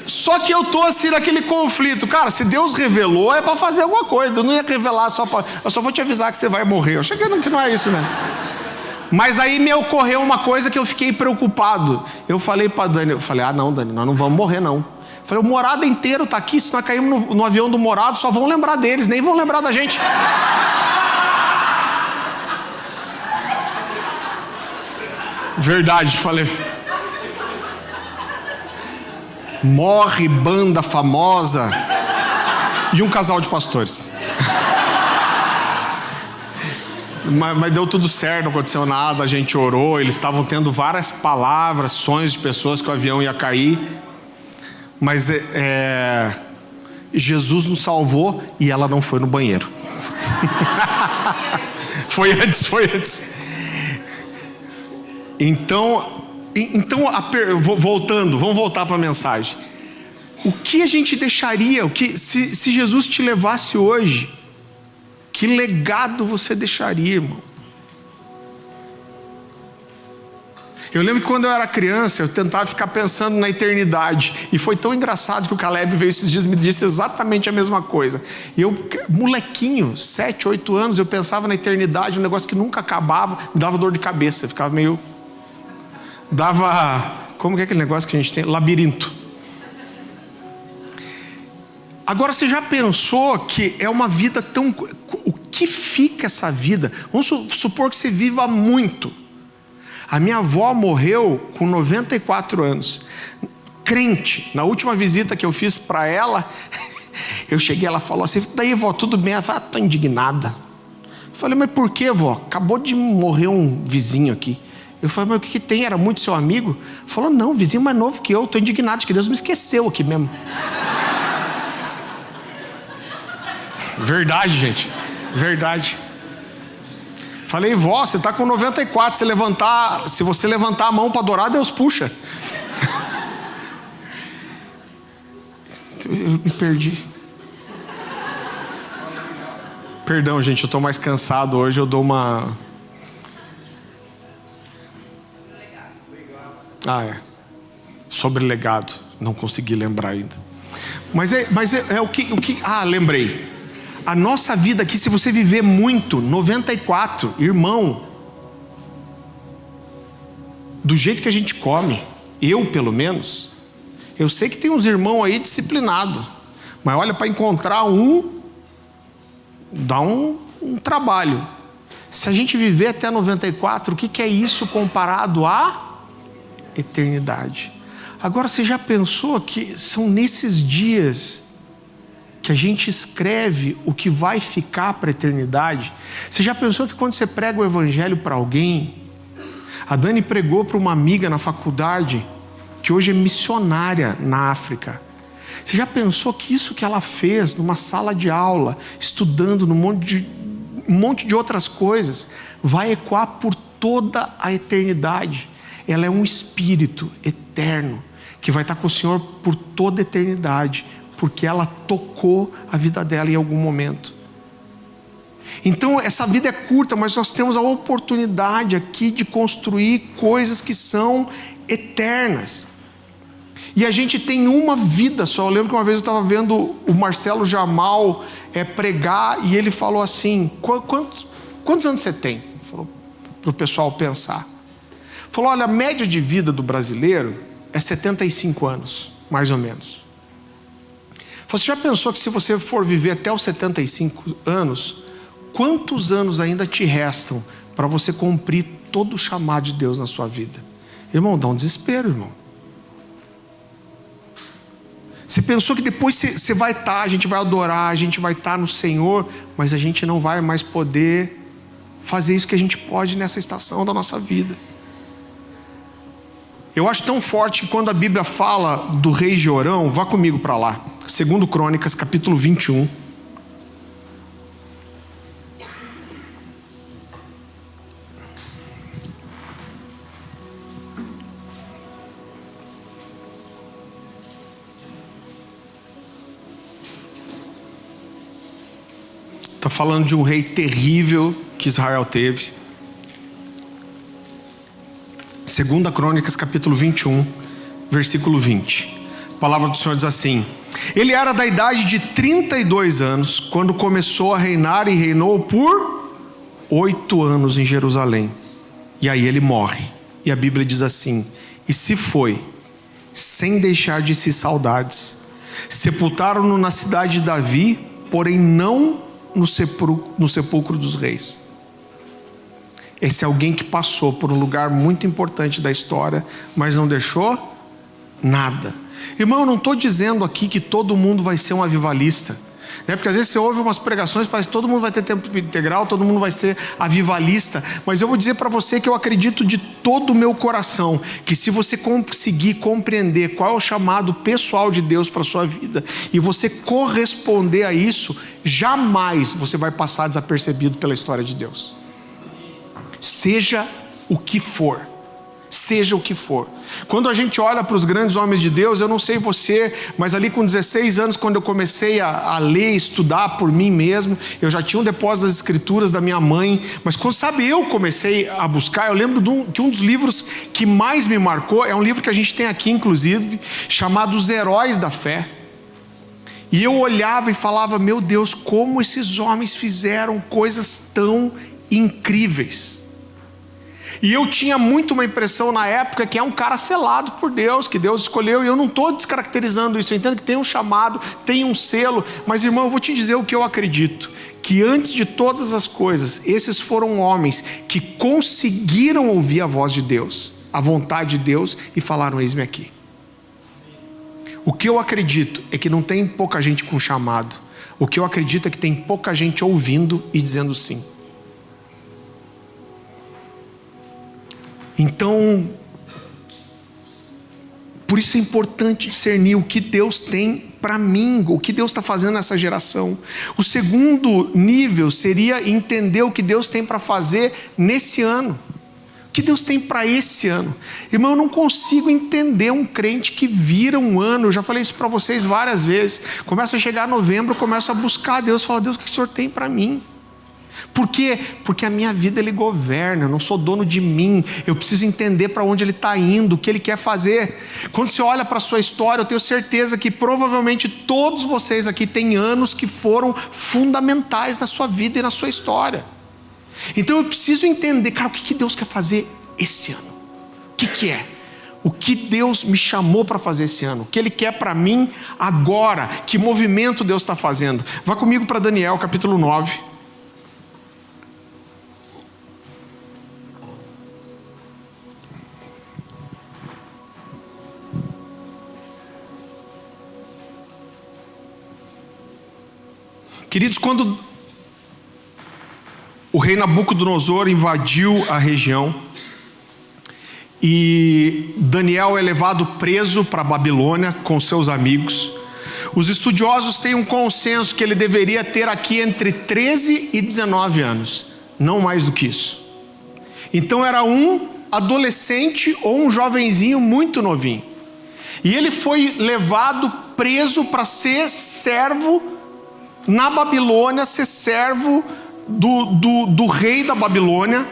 Só que eu tô assim naquele conflito. Cara, se Deus revelou, é para fazer alguma coisa. Eu não ia revelar só para... Eu só vou te avisar que você vai morrer. Eu cheguei que não é isso, né? Mas daí me ocorreu uma coisa que eu fiquei preocupado. Eu falei para Dani, não, Dani, nós não vamos morrer, não. Eu falei, o Morada inteiro tá aqui. Se nós caímos no avião do Morado, só vão lembrar deles, nem vão lembrar da gente. Verdade, falei. Morre banda famosa e um casal de pastores. Mas deu tudo certo, não aconteceu nada, a gente orou, eles estavam tendo várias palavras, sonhos de pessoas que o avião ia cair. Mas Jesus nos salvou e ela não foi no banheiro. Foi antes. Então vamos voltar para a mensagem. O que a gente deixaria? Se Jesus te levasse hoje, que legado você deixaria, irmão? Eu lembro que quando eu era criança, eu tentava ficar pensando na eternidade. E foi tão engraçado que o Caleb veio esses dias e me disse exatamente a mesma coisa. E eu, molequinho, 7, 8 anos, eu pensava na eternidade, um negócio que nunca acabava, me dava dor de cabeça, eu ficava meio... Como que é aquele negócio que a gente tem? Labirinto. Agora, você já pensou que é uma vida tão... O que fica essa vida? Vamos supor que você viva muito. A minha avó morreu com 94 anos. Crente. Na última visita que eu fiz para ela, eu cheguei, ela falou assim, daí, vó, tudo bem? Ela falou, tô indignada. Eu falei, mas por que, vó? Acabou de morrer um vizinho aqui. Eu falei, mas o que tem? Era muito seu amigo? Falou, não, vizinho mais novo que eu, estou indignado, que Deus me esqueceu aqui mesmo. Verdade, gente, verdade. Falei, vó, você está com 94, se você levantar a mão para adorar, Deus puxa. Eu me perdi. Perdão, gente, eu estou mais cansado hoje, eu dou uma... Sobre legado, não consegui lembrar ainda. Mas é o que... lembrei. A nossa vida aqui, se você viver muito, 94, irmão, do jeito que a gente come, eu pelo menos, eu sei que tem uns irmãos aí disciplinados, mas olha, para encontrar dá um trabalho. Se a gente viver até 94, o que é isso comparado à eternidade? Agora, você já pensou que são nesses dias que a gente escreve o que vai ficar para a eternidade? Você já pensou que quando você prega o evangelho para alguém, a Dani pregou para uma amiga na faculdade, que hoje é missionária na África. Você já pensou que isso que ela fez numa sala de aula, estudando num monte de outras coisas, vai ecoar por toda a eternidade? Ela é um espírito eterno, que vai estar com o Senhor por toda a eternidade, porque ela tocou a vida dela em algum momento. Então essa vida é curta, mas nós temos a oportunidade aqui de construir coisas que são eternas. E a gente tem uma vida só. Eu lembro que uma vez eu estava vendo o Marcelo Jamal pregar, e ele falou assim, quantos anos você tem? Falou para o pessoal pensar. Falou, olha, a média de vida do brasileiro é 75 anos, mais ou menos. Você já pensou que se você for viver até os 75 anos, quantos anos ainda te restam para você cumprir todo o chamado de Deus na sua vida? Irmão, dá um desespero, irmão. Você pensou que depois você vai estar, a gente vai adorar, a gente vai estar no Senhor, mas a gente não vai mais poder fazer isso que a gente pode nessa estação da nossa vida. Eu acho tão forte que quando a Bíblia fala do rei Jorão, vá comigo para lá, 2 Crônicas, capítulo 21. Está falando de um rei terrível que Israel teve. 2 Crônicas, capítulo 21, versículo 20. A palavra do Senhor diz assim: ele era da idade de 32 anos, quando começou a reinar, e reinou por 8 anos em Jerusalém. E aí ele morre. E a Bíblia diz assim: e se foi, sem deixar de si saudades. Sepultaram-no na cidade de Davi, porém não no sepulcro dos reis. Esse é alguém que passou por um lugar muito importante da história, mas não deixou nada. Irmão, eu não estou dizendo aqui que todo mundo vai ser um avivalista, né? Porque às vezes você ouve umas pregações, parece que todo mundo vai ter tempo integral, todo mundo vai ser avivalista. Mas eu vou dizer para você que eu acredito de todo o meu coração que se você conseguir compreender qual é o chamado pessoal de Deus para a sua vida, e você corresponder a isso, jamais você vai passar desapercebido pela história de Deus. Seja o que for. Seja o que for. Quando a gente olha para os grandes homens de Deus, eu não sei você, mas ali com 16 anos, quando eu comecei a ler, estudar por mim mesmo, eu já tinha um depósito das escrituras da minha mãe, mas quando, eu comecei a buscar, eu lembro de um dos livros que mais me marcou, é um livro que a gente tem aqui inclusive, chamado Os Heróis da Fé. E eu olhava e falava: meu Deus, como esses homens fizeram coisas tão incríveis. E eu tinha muito uma impressão na época que é um cara selado por Deus, que Deus escolheu, e eu não estou descaracterizando isso, eu entendo que tem um chamado, tem um selo, mas irmão, eu vou te dizer o que eu acredito, que antes de todas as coisas, esses foram homens que conseguiram ouvir a voz de Deus, a vontade de Deus, e falaram: eis-me aqui. O que eu acredito é que não tem pouca gente com chamado, o que eu acredito é que tem pouca gente ouvindo e dizendo sim. Então, por isso é importante discernir o que Deus tem para mim, o que Deus está fazendo nessa geração. O segundo nível seria entender o que Deus tem para fazer nesse ano. O que Deus tem para esse ano? Irmão, eu não consigo entender um crente que vira um ano, eu já falei isso para vocês várias vezes, começa a chegar novembro, começa a buscar Deus, fala: Deus, o que o Senhor tem para mim? Por quê? Porque a minha vida Ele governa, eu não sou dono de mim, eu preciso entender para onde Ele está indo, o que Ele quer fazer. Quando você olha para a sua história, eu tenho certeza que provavelmente todos vocês aqui têm anos que foram fundamentais na sua vida e na sua história. Então eu preciso entender, cara, o que Deus quer fazer esse ano? O que é? O que Deus me chamou para fazer esse ano? O que Ele quer para mim agora? Que movimento Deus está fazendo? Vá comigo para Daniel capítulo 9. Queridos, quando o rei Nabucodonosor invadiu a região e Daniel é levado preso para a Babilônia com seus amigos, os estudiosos têm um consenso que ele deveria ter aqui entre 13 e 19 anos, não mais do que isso. Então era um adolescente ou um jovenzinho muito novinho. E ele foi levado preso para ser servo na Babilônia, ser servo do rei da Babilônia,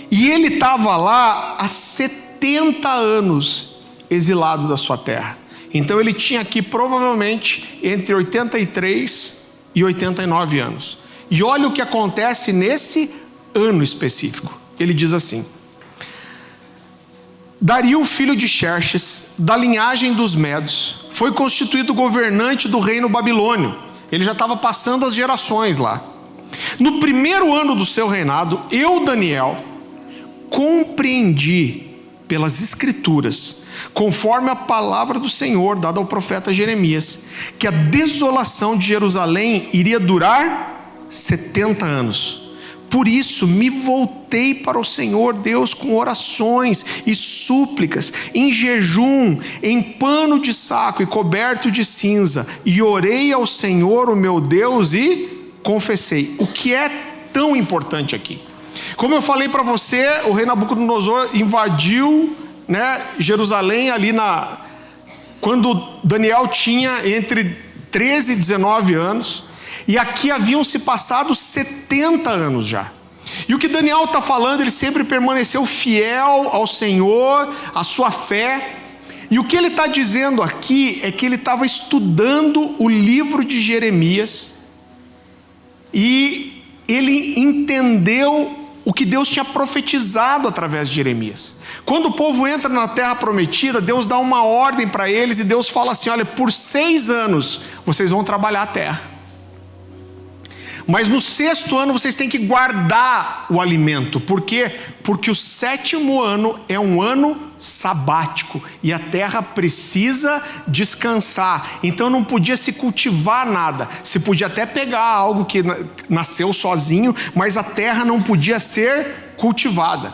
e ele estava lá há 70 anos exilado da sua terra. Então ele tinha aqui provavelmente entre 83 e 89 anos. E olha o que acontece nesse ano específico. Ele diz assim: Dario, filho de Xerxes, da linhagem dos Medos, foi constituído governante do reino babilônio. Ele já estava passando as gerações lá. No primeiro ano do seu reinado, eu, Daniel, compreendi pelas escrituras, conforme a palavra do Senhor dada ao profeta Jeremias, que a desolação de Jerusalém iria durar 70 anos. Por isso me voltei para o Senhor Deus com orações e súplicas, em jejum, em pano de saco e coberto de cinza, e orei ao Senhor o meu Deus e confessei. O que é tão importante aqui? Como eu falei para você, o rei Nabucodonosor invadiu, Jerusalém ali quando Daniel tinha entre 13 e 19 anos. E aqui haviam se passado 70 anos já. E o que Daniel está falando, ele sempre permaneceu fiel ao Senhor, à sua fé. E o que ele está dizendo aqui é que ele estava estudando o livro de Jeremias e ele entendeu o que Deus tinha profetizado através de Jeremias. Quando o povo entra na terra prometida, Deus dá uma ordem para eles e Deus fala assim: olha, por 6 anos vocês vão trabalhar a terra. Mas no 6º ano vocês têm que guardar o alimento. Por quê? Porque o 7º ano é um ano sabático e a terra precisa descansar. Então não podia se cultivar nada. Se podia até pegar algo que nasceu sozinho, mas a terra não podia ser cultivada.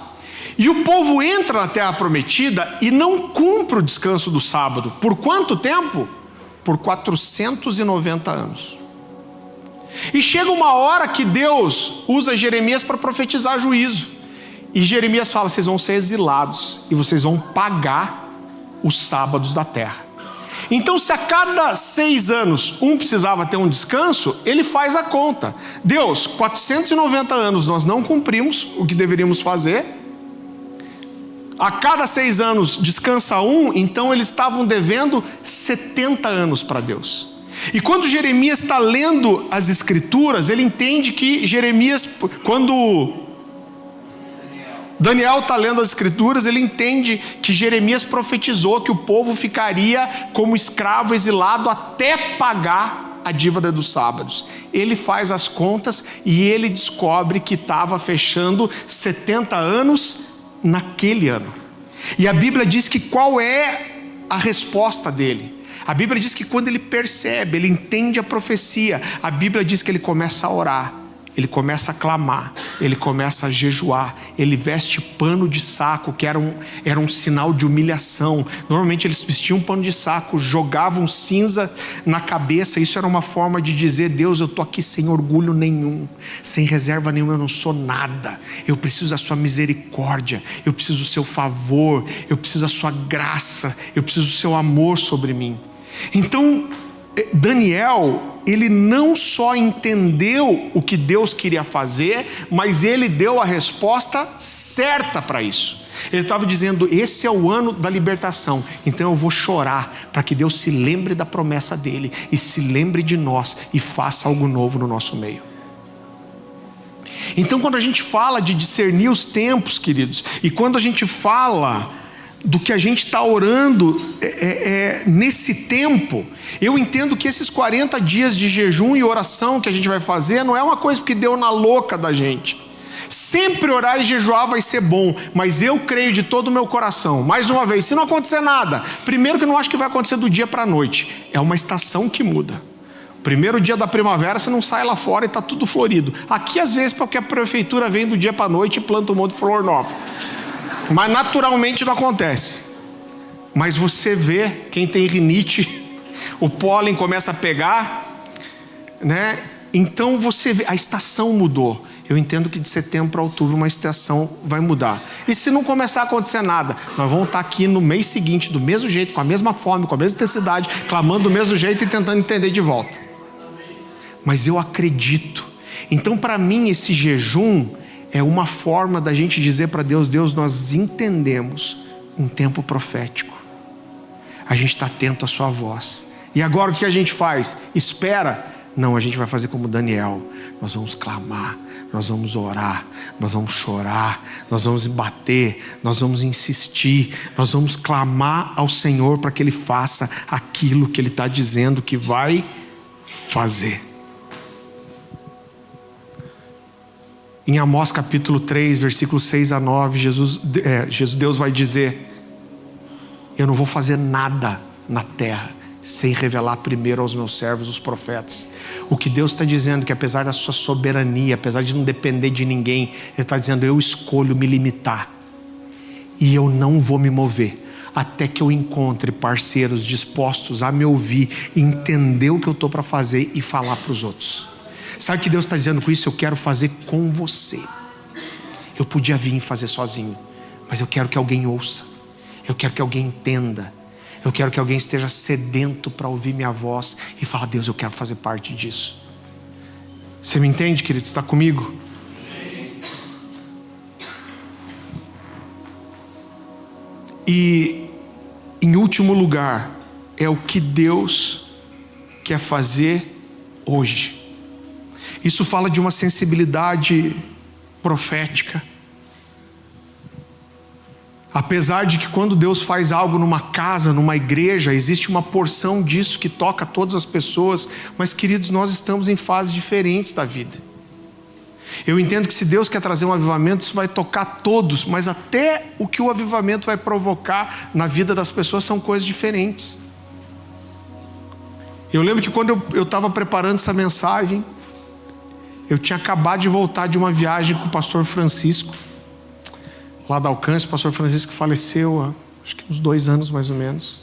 E o povo entra na terra prometida e não cumpre o descanso do sábado. Por quanto tempo? Por 490 anos. E chega uma hora que Deus usa Jeremias para profetizar juízo. E Jeremias fala: vocês vão ser exilados e vocês vão pagar os sábados da terra. Então, se a cada 6 anos um precisava ter um descanso, ele faz a conta. Deus, 490 anos nós não cumprimos o que deveríamos fazer. A cada 6 anos descansa um, então eles estavam devendo 70 anos para Deus. E quando Jeremias está lendo as escrituras, ele entende que quando Daniel está lendo as escrituras, ele entende que Jeremias profetizou que o povo ficaria como escravo exilado até pagar a dívida dos sábados. Ele faz as contas e ele descobre que estava fechando 70 anos naquele ano. E a Bíblia diz que qual é a resposta dele? A Bíblia diz que quando ele percebe, ele entende a profecia, a Bíblia diz que ele começa a orar, ele começa a clamar, ele começa a jejuar, ele veste pano de saco, que era um sinal de humilhação. Normalmente eles vestiam pano de saco, jogavam cinza na cabeça. Isso era uma forma de dizer: Deus, eu estou aqui sem orgulho nenhum, sem reserva nenhuma, eu não sou nada, eu preciso da sua misericórdia, eu preciso do seu favor, eu preciso da sua graça, eu preciso do seu amor sobre mim. Então Daniel, ele não só entendeu o que Deus queria fazer, mas ele deu a resposta certa para isso. Ele estava dizendo: esse é o ano da libertação, então eu vou chorar para que Deus se lembre da promessa dele e se lembre de nós e faça algo novo no nosso meio. Então, quando a gente fala de discernir os tempos, queridos, e quando a gente fala do que a gente está orando nesse tempo, eu entendo que esses 40 dias de jejum e oração que a gente vai fazer não é uma coisa que deu na louca da gente. Sempre orar e jejuar vai ser bom, mas eu creio de todo o meu coração, mais uma vez, se não acontecer nada, primeiro que eu não acho que vai acontecer do dia para a noite, é uma estação que muda. Primeiro dia da primavera você não sai lá fora e está tudo florido. Aqui às vezes porque a prefeitura vem do dia para a noite e planta um monte de flor nova, mas naturalmente não acontece. Mas você vê, quem tem rinite, o pólen começa a pegar, né? Então você vê, a estação mudou. Eu entendo que de setembro para outubro uma estação vai mudar. E se não começar a acontecer nada, nós vamos estar aqui no mês seguinte, do mesmo jeito, com a mesma fome, com a mesma intensidade, clamando do mesmo jeito e tentando entender de volta. Mas eu acredito. Então, para mim, esse jejum é uma forma da gente dizer para Deus: Deus, nós entendemos um tempo profético. A gente está atento à sua voz. E agora o que a gente faz? Espera? Não, a gente vai fazer como Daniel. Nós vamos clamar, nós vamos orar, nós vamos chorar, nós vamos bater, nós vamos insistir, nós vamos clamar ao Senhor para que Ele faça aquilo que Ele está dizendo que vai fazer. Em Amós capítulo 3, versículos 6 a 9, Deus vai dizer: eu não vou fazer nada na terra sem revelar primeiro aos meus servos, os profetas. O que Deus está dizendo, que apesar da sua soberania, apesar de não depender de ninguém, Ele está dizendo: eu escolho me limitar, e eu não vou me mover até que eu encontre parceiros dispostos a me ouvir, entender o que eu estou para fazer e falar para os outros. Sabe o que Deus está dizendo com isso? Eu quero fazer com você. Eu podia vir e fazer sozinho, mas eu quero que alguém ouça, eu quero que alguém entenda, eu quero que alguém esteja sedento para ouvir minha voz e falar: Deus, eu quero fazer parte disso. Você me entende, querido? Está comigo? E, em último lugar, é o que Deus quer fazer hoje. Isso fala de uma sensibilidade profética. Apesar de que quando Deus faz algo numa casa, numa igreja, existe uma porção disso que toca todas as pessoas, mas, queridos, nós estamos em fases diferentes da vida. Eu entendo que se Deus quer trazer um avivamento, isso vai tocar todos, mas até o que o avivamento vai provocar na vida das pessoas são coisas diferentes. Eu lembro que quando eu estava preparando essa mensagem, eu tinha acabado de voltar de uma viagem com o pastor Francisco, lá da Alcance. O pastor Francisco faleceu há acho que uns 2 anos mais ou menos.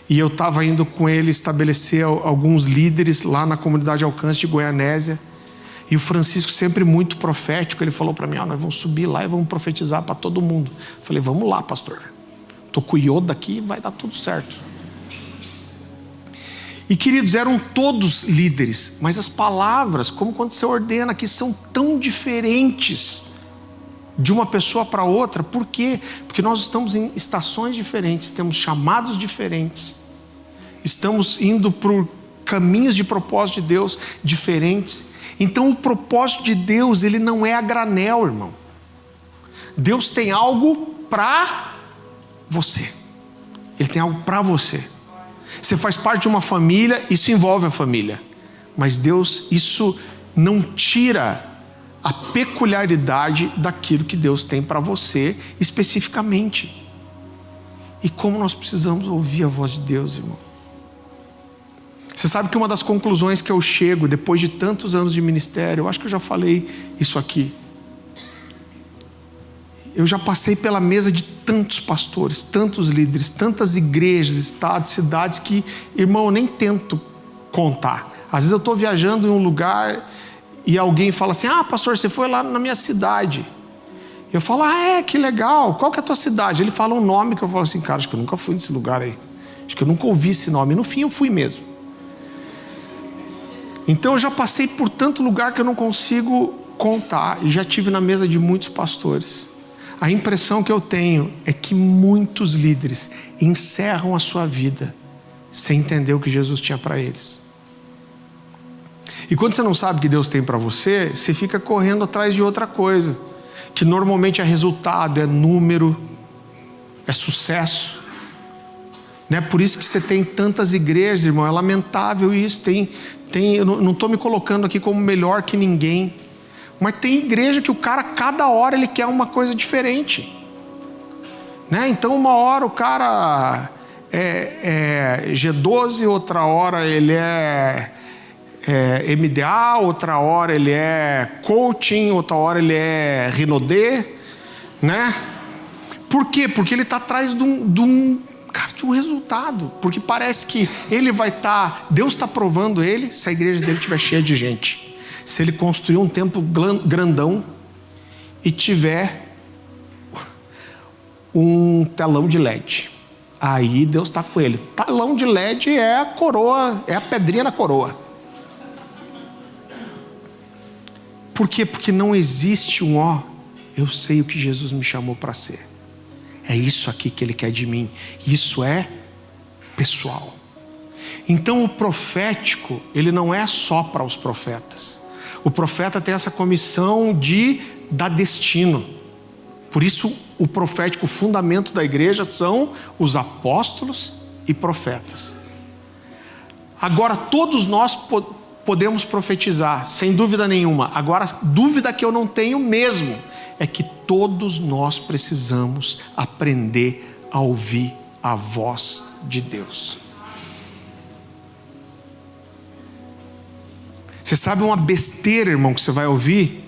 E eu estava indo com ele estabelecer alguns líderes lá na comunidade Alcance de Goianésia. E o Francisco, sempre muito profético, ele falou para mim: nós vamos subir lá e vamos profetizar para todo mundo. Eu falei: vamos lá, pastor. Estou com o iodo aqui, vai dar tudo certo. E, queridos, eram todos líderes, mas as palavras, como quando você ordena aqui, são tão diferentes de uma pessoa para outra. Por quê? Porque nós estamos em estações diferentes, temos chamados diferentes, estamos indo por caminhos de propósito de Deus diferentes. Então o propósito de Deus, ele não é a granel, irmão. Deus tem algo para você. Ele tem algo para você. Você faz parte de uma família, isso envolve a família. Mas Deus, isso não tira a peculiaridade daquilo que Deus tem para você especificamente. E como nós precisamos ouvir a voz de Deus, irmão. Você sabe que uma das conclusões que eu chego depois de tantos anos de ministério, eu acho que eu já falei isso aqui. Eu já passei pela mesa de tantos pastores, tantos líderes, tantas igrejas, estados, cidades que, irmão, eu nem tento contar. Às vezes eu estou viajando em um lugar e alguém fala assim: pastor, você foi lá na minha cidade. Eu falo: que legal, qual que é a tua cidade? Ele fala um nome que eu falo assim: cara, acho que eu nunca fui nesse lugar aí. Acho que eu nunca ouvi esse nome. E no fim eu fui mesmo. Então eu já passei por tanto lugar que eu não consigo contar. E já estive na mesa de muitos pastores. A impressão que eu tenho é que muitos líderes encerram a sua vida sem entender o que Jesus tinha para eles. E quando você não sabe o que Deus tem para você, você fica correndo atrás de outra coisa, que normalmente é resultado, é número, é sucesso. Não é por isso que você tem tantas igrejas, irmão. É lamentável isso. Eu não estou me colocando aqui como melhor que ninguém, mas tem igreja que o cara, cada hora ele quer uma coisa diferente, né? Então uma hora o cara é G12, outra hora ele é MDA, outra hora ele é coaching, outra hora ele é Rinodê, né? Por quê? Porque ele está atrás de um resultado, porque parece que ele vai estar, Deus está provando ele, se a igreja dele estiver cheia de gente, se ele construir um templo grandão e tiver um telão de LED, aí Deus está com ele. Telão de LED é a coroa, é a pedrinha na coroa. Por quê? Porque não existe eu sei o que Jesus me chamou para ser. É isso aqui que Ele quer de mim. Isso é pessoal. Então o profético, ele não é só para os profetas. O profeta tem essa comissão de dar destino. Por isso o profético, o fundamento da igreja são os apóstolos e profetas. Agora todos nós podemos profetizar, sem dúvida nenhuma. Agora a dúvida que eu não tenho mesmo é que todos nós precisamos aprender a ouvir a voz de Deus. Você sabe uma besteira, irmão, que você vai ouvir?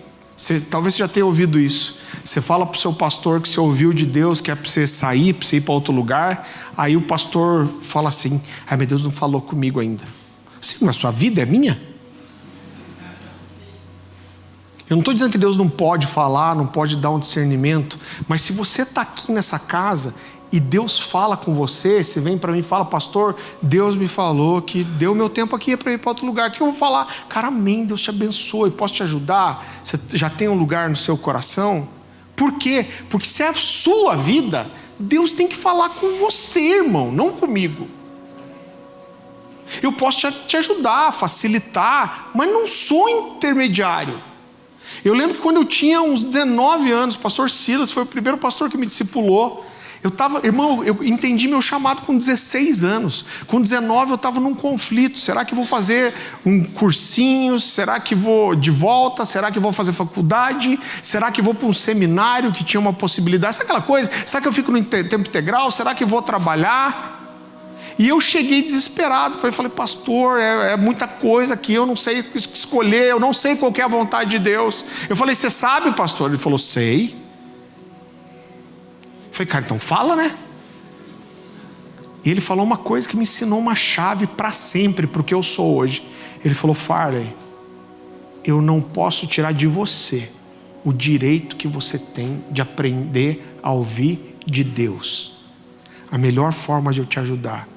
Talvez você já tenha ouvido isso. Você fala para o seu pastor que você ouviu de Deus, que é para você sair, para você ir para outro lugar. Aí o pastor fala assim: meu Deus não falou comigo ainda. Sim, mas a sua vida é minha? Eu não estou dizendo que Deus não pode falar, não pode dar um discernimento, mas se você está aqui nessa casa e Deus fala com você, você vem para mim e fala: pastor, Deus me falou que deu meu tempo aqui para ir para outro lugar, o que eu vou falar? Cara, amém, Deus te abençoe, posso te ajudar? Você já tem um lugar no seu coração? Por quê? Porque se é a sua vida, Deus tem que falar com você, irmão, não comigo. Eu posso te ajudar, facilitar, mas não sou intermediário. Eu lembro que quando eu tinha uns 19 anos, o pastor Silas foi o primeiro pastor que me discipulou. Eu entendi meu chamado com 16 anos. Com 19 eu estava num conflito. Será que vou fazer um cursinho? Será que vou de volta? Será que vou fazer faculdade? Será que vou para um seminário que tinha uma possibilidade? Sabe aquela coisa? Será que eu fico no tempo integral? Será que vou trabalhar? E eu cheguei desesperado, eu falei: pastor, é muita coisa aqui, eu não sei escolher, eu não sei qual que é a vontade de Deus. Eu falei: você sabe, pastor? Ele falou: sei. Eu falei: cara, então fala, né? E ele falou uma coisa que me ensinou uma chave para sempre, para o que eu sou hoje. Ele falou: Farley, eu não posso tirar de você o direito que você tem de aprender a ouvir de Deus. A melhor forma de eu te ajudar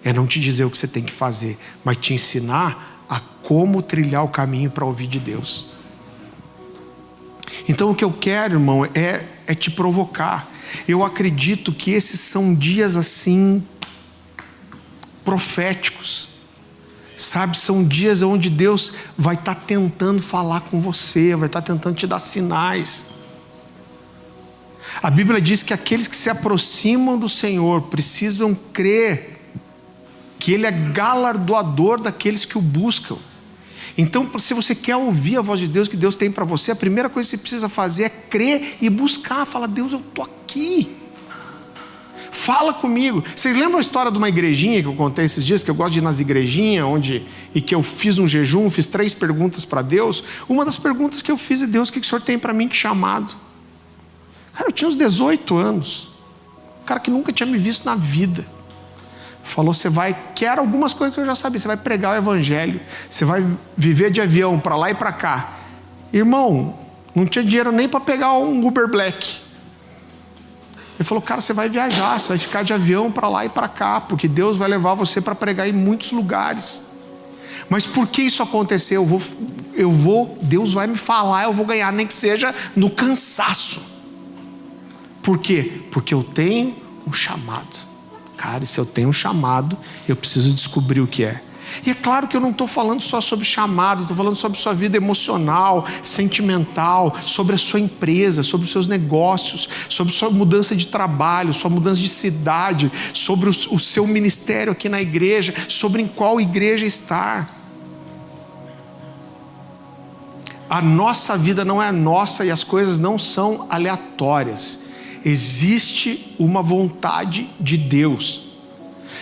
é não te dizer o que você tem que fazer, mas te ensinar a como trilhar o caminho para ouvir de Deus. Então o que eu quero, irmão, é te provocar. Eu acredito que esses são dias assim proféticos, sabe? São dias onde Deus vai estar tentando falar com você, vai estar tentando te dar sinais. A Bíblia diz que aqueles que se aproximam do Senhor precisam crer que Ele é galardoador daqueles que o buscam. Então, se você quer ouvir a voz de Deus, que Deus tem para você, a primeira coisa que você precisa fazer é crer e buscar. Fala: Deus, eu estou aqui, fala comigo. Vocês lembram a história de uma igrejinha que eu contei esses dias, que eu gosto de ir nas igrejinhas, e que eu fiz um jejum, fiz 3 perguntas para Deus? Uma das perguntas que eu fiz é: Deus, o que o Senhor tem para mim de chamado? Cara, eu tinha uns 18 anos, um cara que nunca tinha me visto na vida. Falou: quero algumas coisas que eu já sabia, você vai pregar o evangelho, você vai viver de avião para lá e para cá. Irmão, não tinha dinheiro nem para pegar um Uber Black. Ele falou: cara, você vai viajar, você vai ficar de avião para lá e para cá, porque Deus vai levar você para pregar em muitos lugares. Mas por que isso aconteceu? Deus vai me falar, eu vou ganhar, nem que seja no cansaço. Por quê? Porque eu tenho um chamado. Cara, e se eu tenho um chamado, eu preciso descobrir o que é. E é claro que eu não estou falando só sobre chamado, estou falando sobre sua vida emocional, sentimental, sobre a sua empresa, sobre os seus negócios, sobre sua mudança de trabalho, sua mudança de cidade, sobre o seu ministério aqui na igreja, sobre em qual igreja estar. A nossa vida não é nossa e as coisas não são aleatórias. Existe uma vontade de Deus.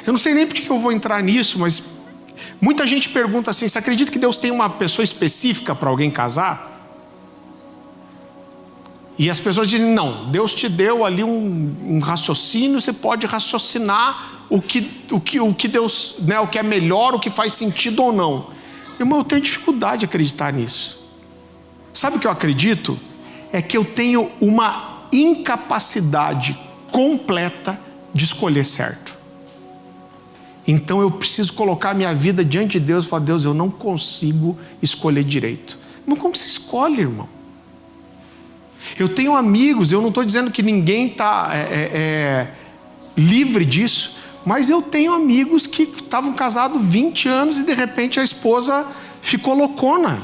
Eu não sei nem porque eu vou entrar nisso, mas muita gente pergunta assim: você acredita que Deus tem uma pessoa específica para alguém casar? E as pessoas dizem: não, Deus te deu ali um raciocínio, você pode raciocinar o que Deus, né, o que é melhor, o que faz sentido ou não. Irmão, eu tenho dificuldade de acreditar nisso. Sabe o que eu acredito? É que eu tenho uma incapacidade completa de escolher certo. Então eu preciso colocar minha vida diante de Deus e falar: Deus, eu não consigo escolher direito. Mas como se escolhe, irmão? Eu tenho amigos, eu não estou dizendo que ninguém está livre disso, mas eu tenho amigos que estavam casados 20 anos e de repente a esposa ficou loucona.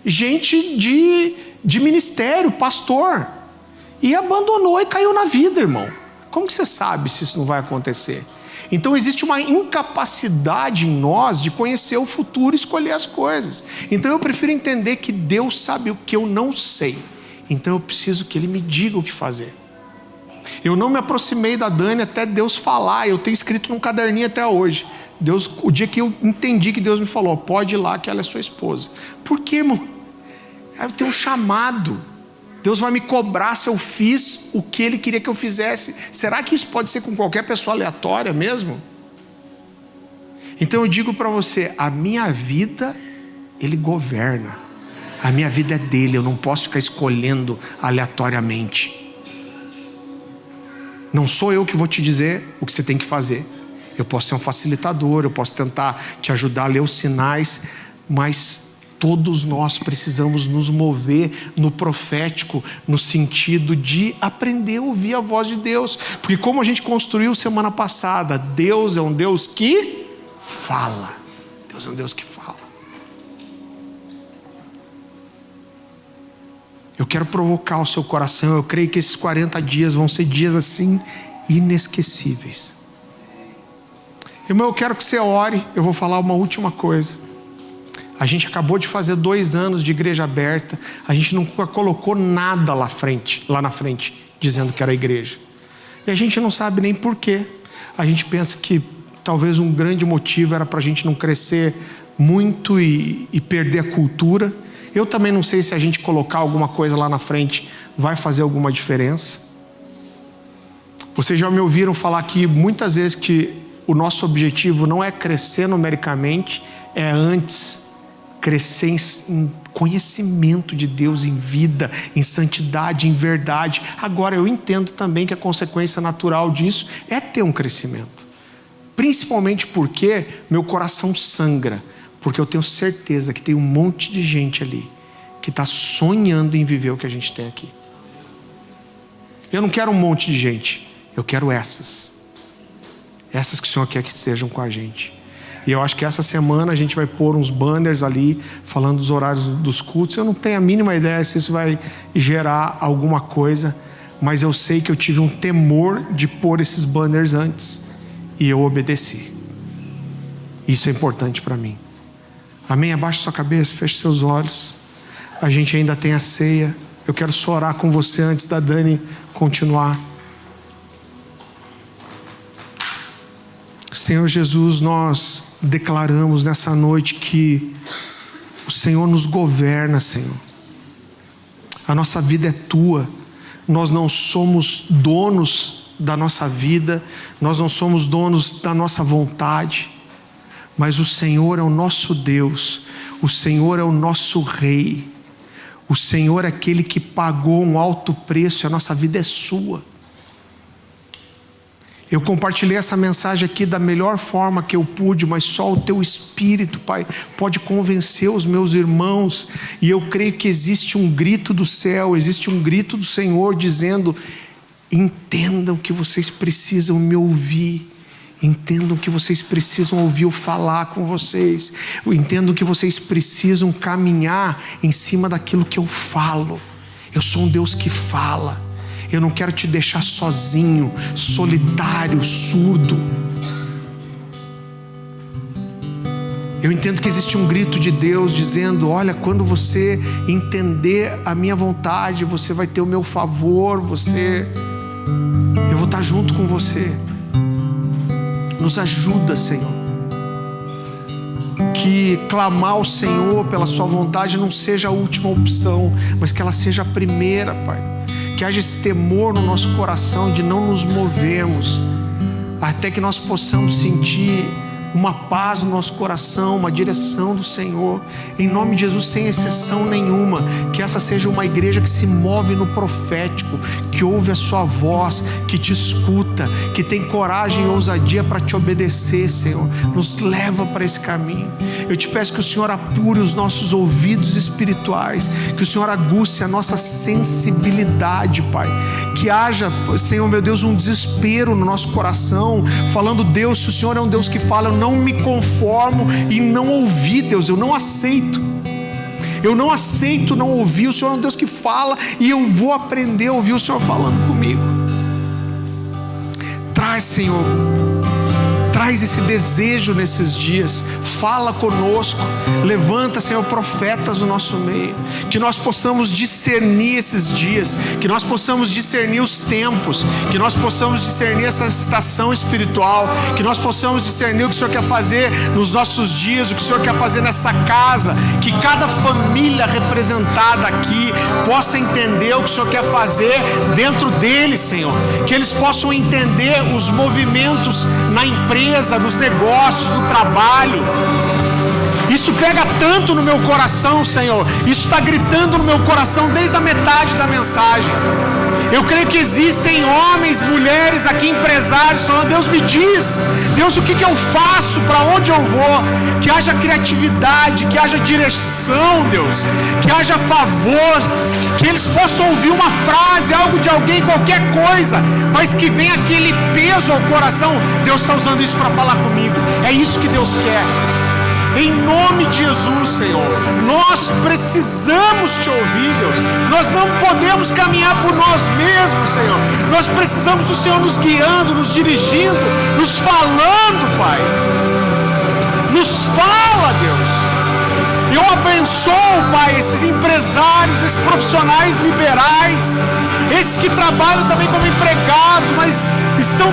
Gente de ministério, pastor, e abandonou e caiu na vida, irmão. Como que você sabe se isso não vai acontecer? Então existe uma incapacidade em nós de conhecer o futuro e escolher as coisas. Então eu prefiro entender que Deus sabe o que eu não sei. Então eu preciso que Ele me diga o que fazer. Eu não me aproximei da Dani até Deus falar. Eu tenho escrito num caderninho até hoje. O dia que eu entendi que Deus me falou: pode ir lá que ela é sua esposa. Por quê, irmão? Eu tenho um chamado. Deus vai me cobrar se eu fiz o que Ele queria que eu fizesse. Será que isso pode ser com qualquer pessoa aleatória mesmo? Então eu digo para você: a minha vida Ele governa. A minha vida é dele, eu não posso ficar escolhendo aleatoriamente. Não sou eu que vou te dizer o que você tem que fazer. Eu posso ser um facilitador, eu posso tentar te ajudar a ler os sinais, mas todos nós precisamos nos mover no profético, no sentido de aprender a ouvir a voz de Deus. Porque como a gente construiu semana passada, Deus é um Deus que fala. Deus é um Deus que fala. Eu quero provocar o seu coração. Eu creio que esses 40 dias vão ser dias assim inesquecíveis. Irmão, eu quero que você ore. Eu vou falar uma última coisa. A gente acabou de fazer 2 anos de igreja aberta. A gente nunca colocou nada lá na frente, dizendo que era igreja. E a gente não sabe nem por quê. A gente pensa que talvez um grande motivo era para a gente não crescer muito e perder a cultura. Eu também não sei se a gente colocar alguma coisa lá na frente vai fazer alguma diferença. Vocês já me ouviram falar aqui muitas vezes que o nosso objetivo não é crescer numericamente, é antes crescer em conhecimento de Deus, em vida, em santidade, em verdade. Agora eu entendo também que a consequência natural disso é ter um crescimento. Principalmente porque meu coração sangra, porque eu tenho certeza que tem um monte de gente ali que está sonhando em viver o que a gente tem aqui. Eu não quero um monte de gente, eu quero essas que o Senhor quer que estejam com a gente. E eu acho que essa semana a gente vai pôr uns banners ali falando dos horários dos cultos. Eu não tenho a mínima ideia se isso vai gerar alguma coisa, mas eu sei que eu tive um temor de pôr esses banners antes e eu obedeci. Isso é importante para mim. Amém? Abaixe sua cabeça, feche seus olhos. A gente ainda tem a ceia. Eu quero só orar com você antes da Dani continuar. Senhor Jesus, nós declaramos nessa noite que o Senhor nos governa, Senhor. A nossa vida é tua. Nós não somos donos da nossa vida, nós não somos donos da nossa vontade, mas o Senhor é o nosso Deus, o Senhor é o nosso Rei, o Senhor é aquele que pagou um alto preço e a nossa vida é sua. Eu compartilhei essa mensagem aqui da melhor forma que eu pude, mas só o teu Espírito, Pai, pode convencer os meus irmãos. E eu creio que existe um grito do céu, existe um grito do Senhor dizendo: entendam que vocês precisam me ouvir, entendam que vocês precisam ouvir eu falar com vocês, entendam que vocês precisam caminhar em cima daquilo que eu falo. Eu sou um Deus que fala. Eu não quero te deixar sozinho, solitário, surdo. Eu entendo que existe um grito de Deus dizendo: olha, quando você entender a minha vontade, você vai ter o meu favor, eu vou estar junto com você. Nos ajuda, Senhor. Que clamar ao Senhor pela sua vontade não seja a última opção, mas que ela seja a primeira, Pai. Que haja esse temor no nosso coração de não nos movermos, até que nós possamos sentir uma paz no nosso coração, uma direção do Senhor, em nome de Jesus, sem exceção nenhuma. Que essa seja uma igreja que se move no profético, que ouve a sua voz, que te escuta, que tem coragem e ousadia para te obedecer, Senhor. Nos leva para esse caminho. Eu te peço que o Senhor apure os nossos ouvidos espirituais, que o Senhor aguce a nossa sensibilidade, Pai. Que haja, Senhor meu Deus, um desespero no nosso coração, falando: Deus, se o Senhor é um Deus que fala, eu não me conformo em não ouvir, Deus, eu não aceito não ouvir. O Senhor é um Deus que fala e eu vou aprender a ouvir o Senhor falando comigo. Traz, Senhor, traz esse desejo nesses dias, fala conosco, levanta, Senhor, profetas no nosso meio, que nós possamos discernir esses dias, que nós possamos discernir os tempos, que nós possamos discernir essa estação espiritual, que nós possamos discernir o que o Senhor quer fazer nos nossos dias, o que o Senhor quer fazer nessa casa, que cada família representada aqui possa entender o que o Senhor quer fazer dentro deles, Senhor, que eles possam entender os movimentos na empresa, nos negócios, no trabalho, e Isso pega tanto no meu coração, Senhor. Isso está gritando no meu coração desde a metade da mensagem. Eu creio que existem homens, mulheres aqui, empresários, falando: Deus, me diz, Deus, o que eu faço, para onde eu vou? Que haja criatividade, que haja direção, Deus, que haja favor, que eles possam ouvir uma frase, algo de alguém, qualquer coisa, mas que venha aquele peso ao coração: Deus está usando isso para falar comigo. É isso que Deus quer. Em nome de Jesus, Senhor, nós precisamos Te ouvir, Deus. Nós não podemos caminhar por nós mesmos, Senhor. Nós precisamos do Senhor nos guiando, nos dirigindo, nos falando, Pai. Nos fala, Deus. Eu abençoo, Pai, esses empresários, esses profissionais liberais, esses que trabalham também como empregados, mas estão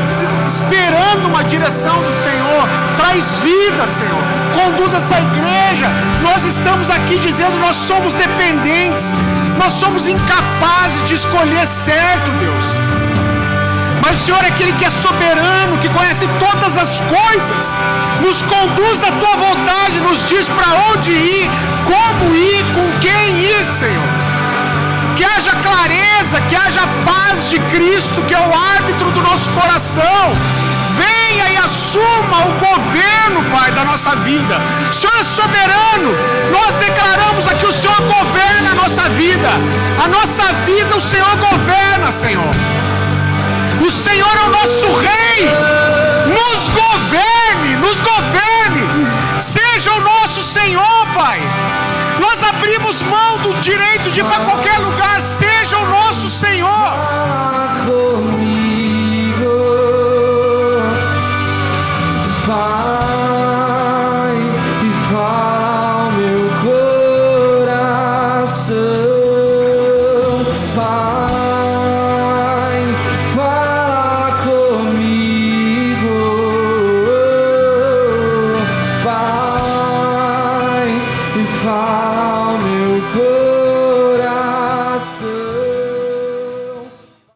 esperando uma direção do Senhor. Traz vida, Senhor. Conduz essa igreja. Nós estamos aqui dizendo: nós somos dependentes, nós somos incapazes de escolher certo, Deus. Mas o Senhor é aquele que é soberano, que conhece todas as coisas, nos conduz à Tua vontade, nos diz para onde ir, como ir, com quem ir, Senhor. Que haja clareza, que haja paz de Cristo, que é o árbitro do nosso coração. Venha e assuma o governo, Pai, da nossa vida. O Senhor é soberano. Nós declaramos aqui: o Senhor governa a nossa vida. A nossa vida o Senhor governa, Senhor. O Senhor é o nosso Rei. Nos governe, nos governe. Seja o nosso Senhor, Pai. Nós abrimos mão do direito de ir para qualquer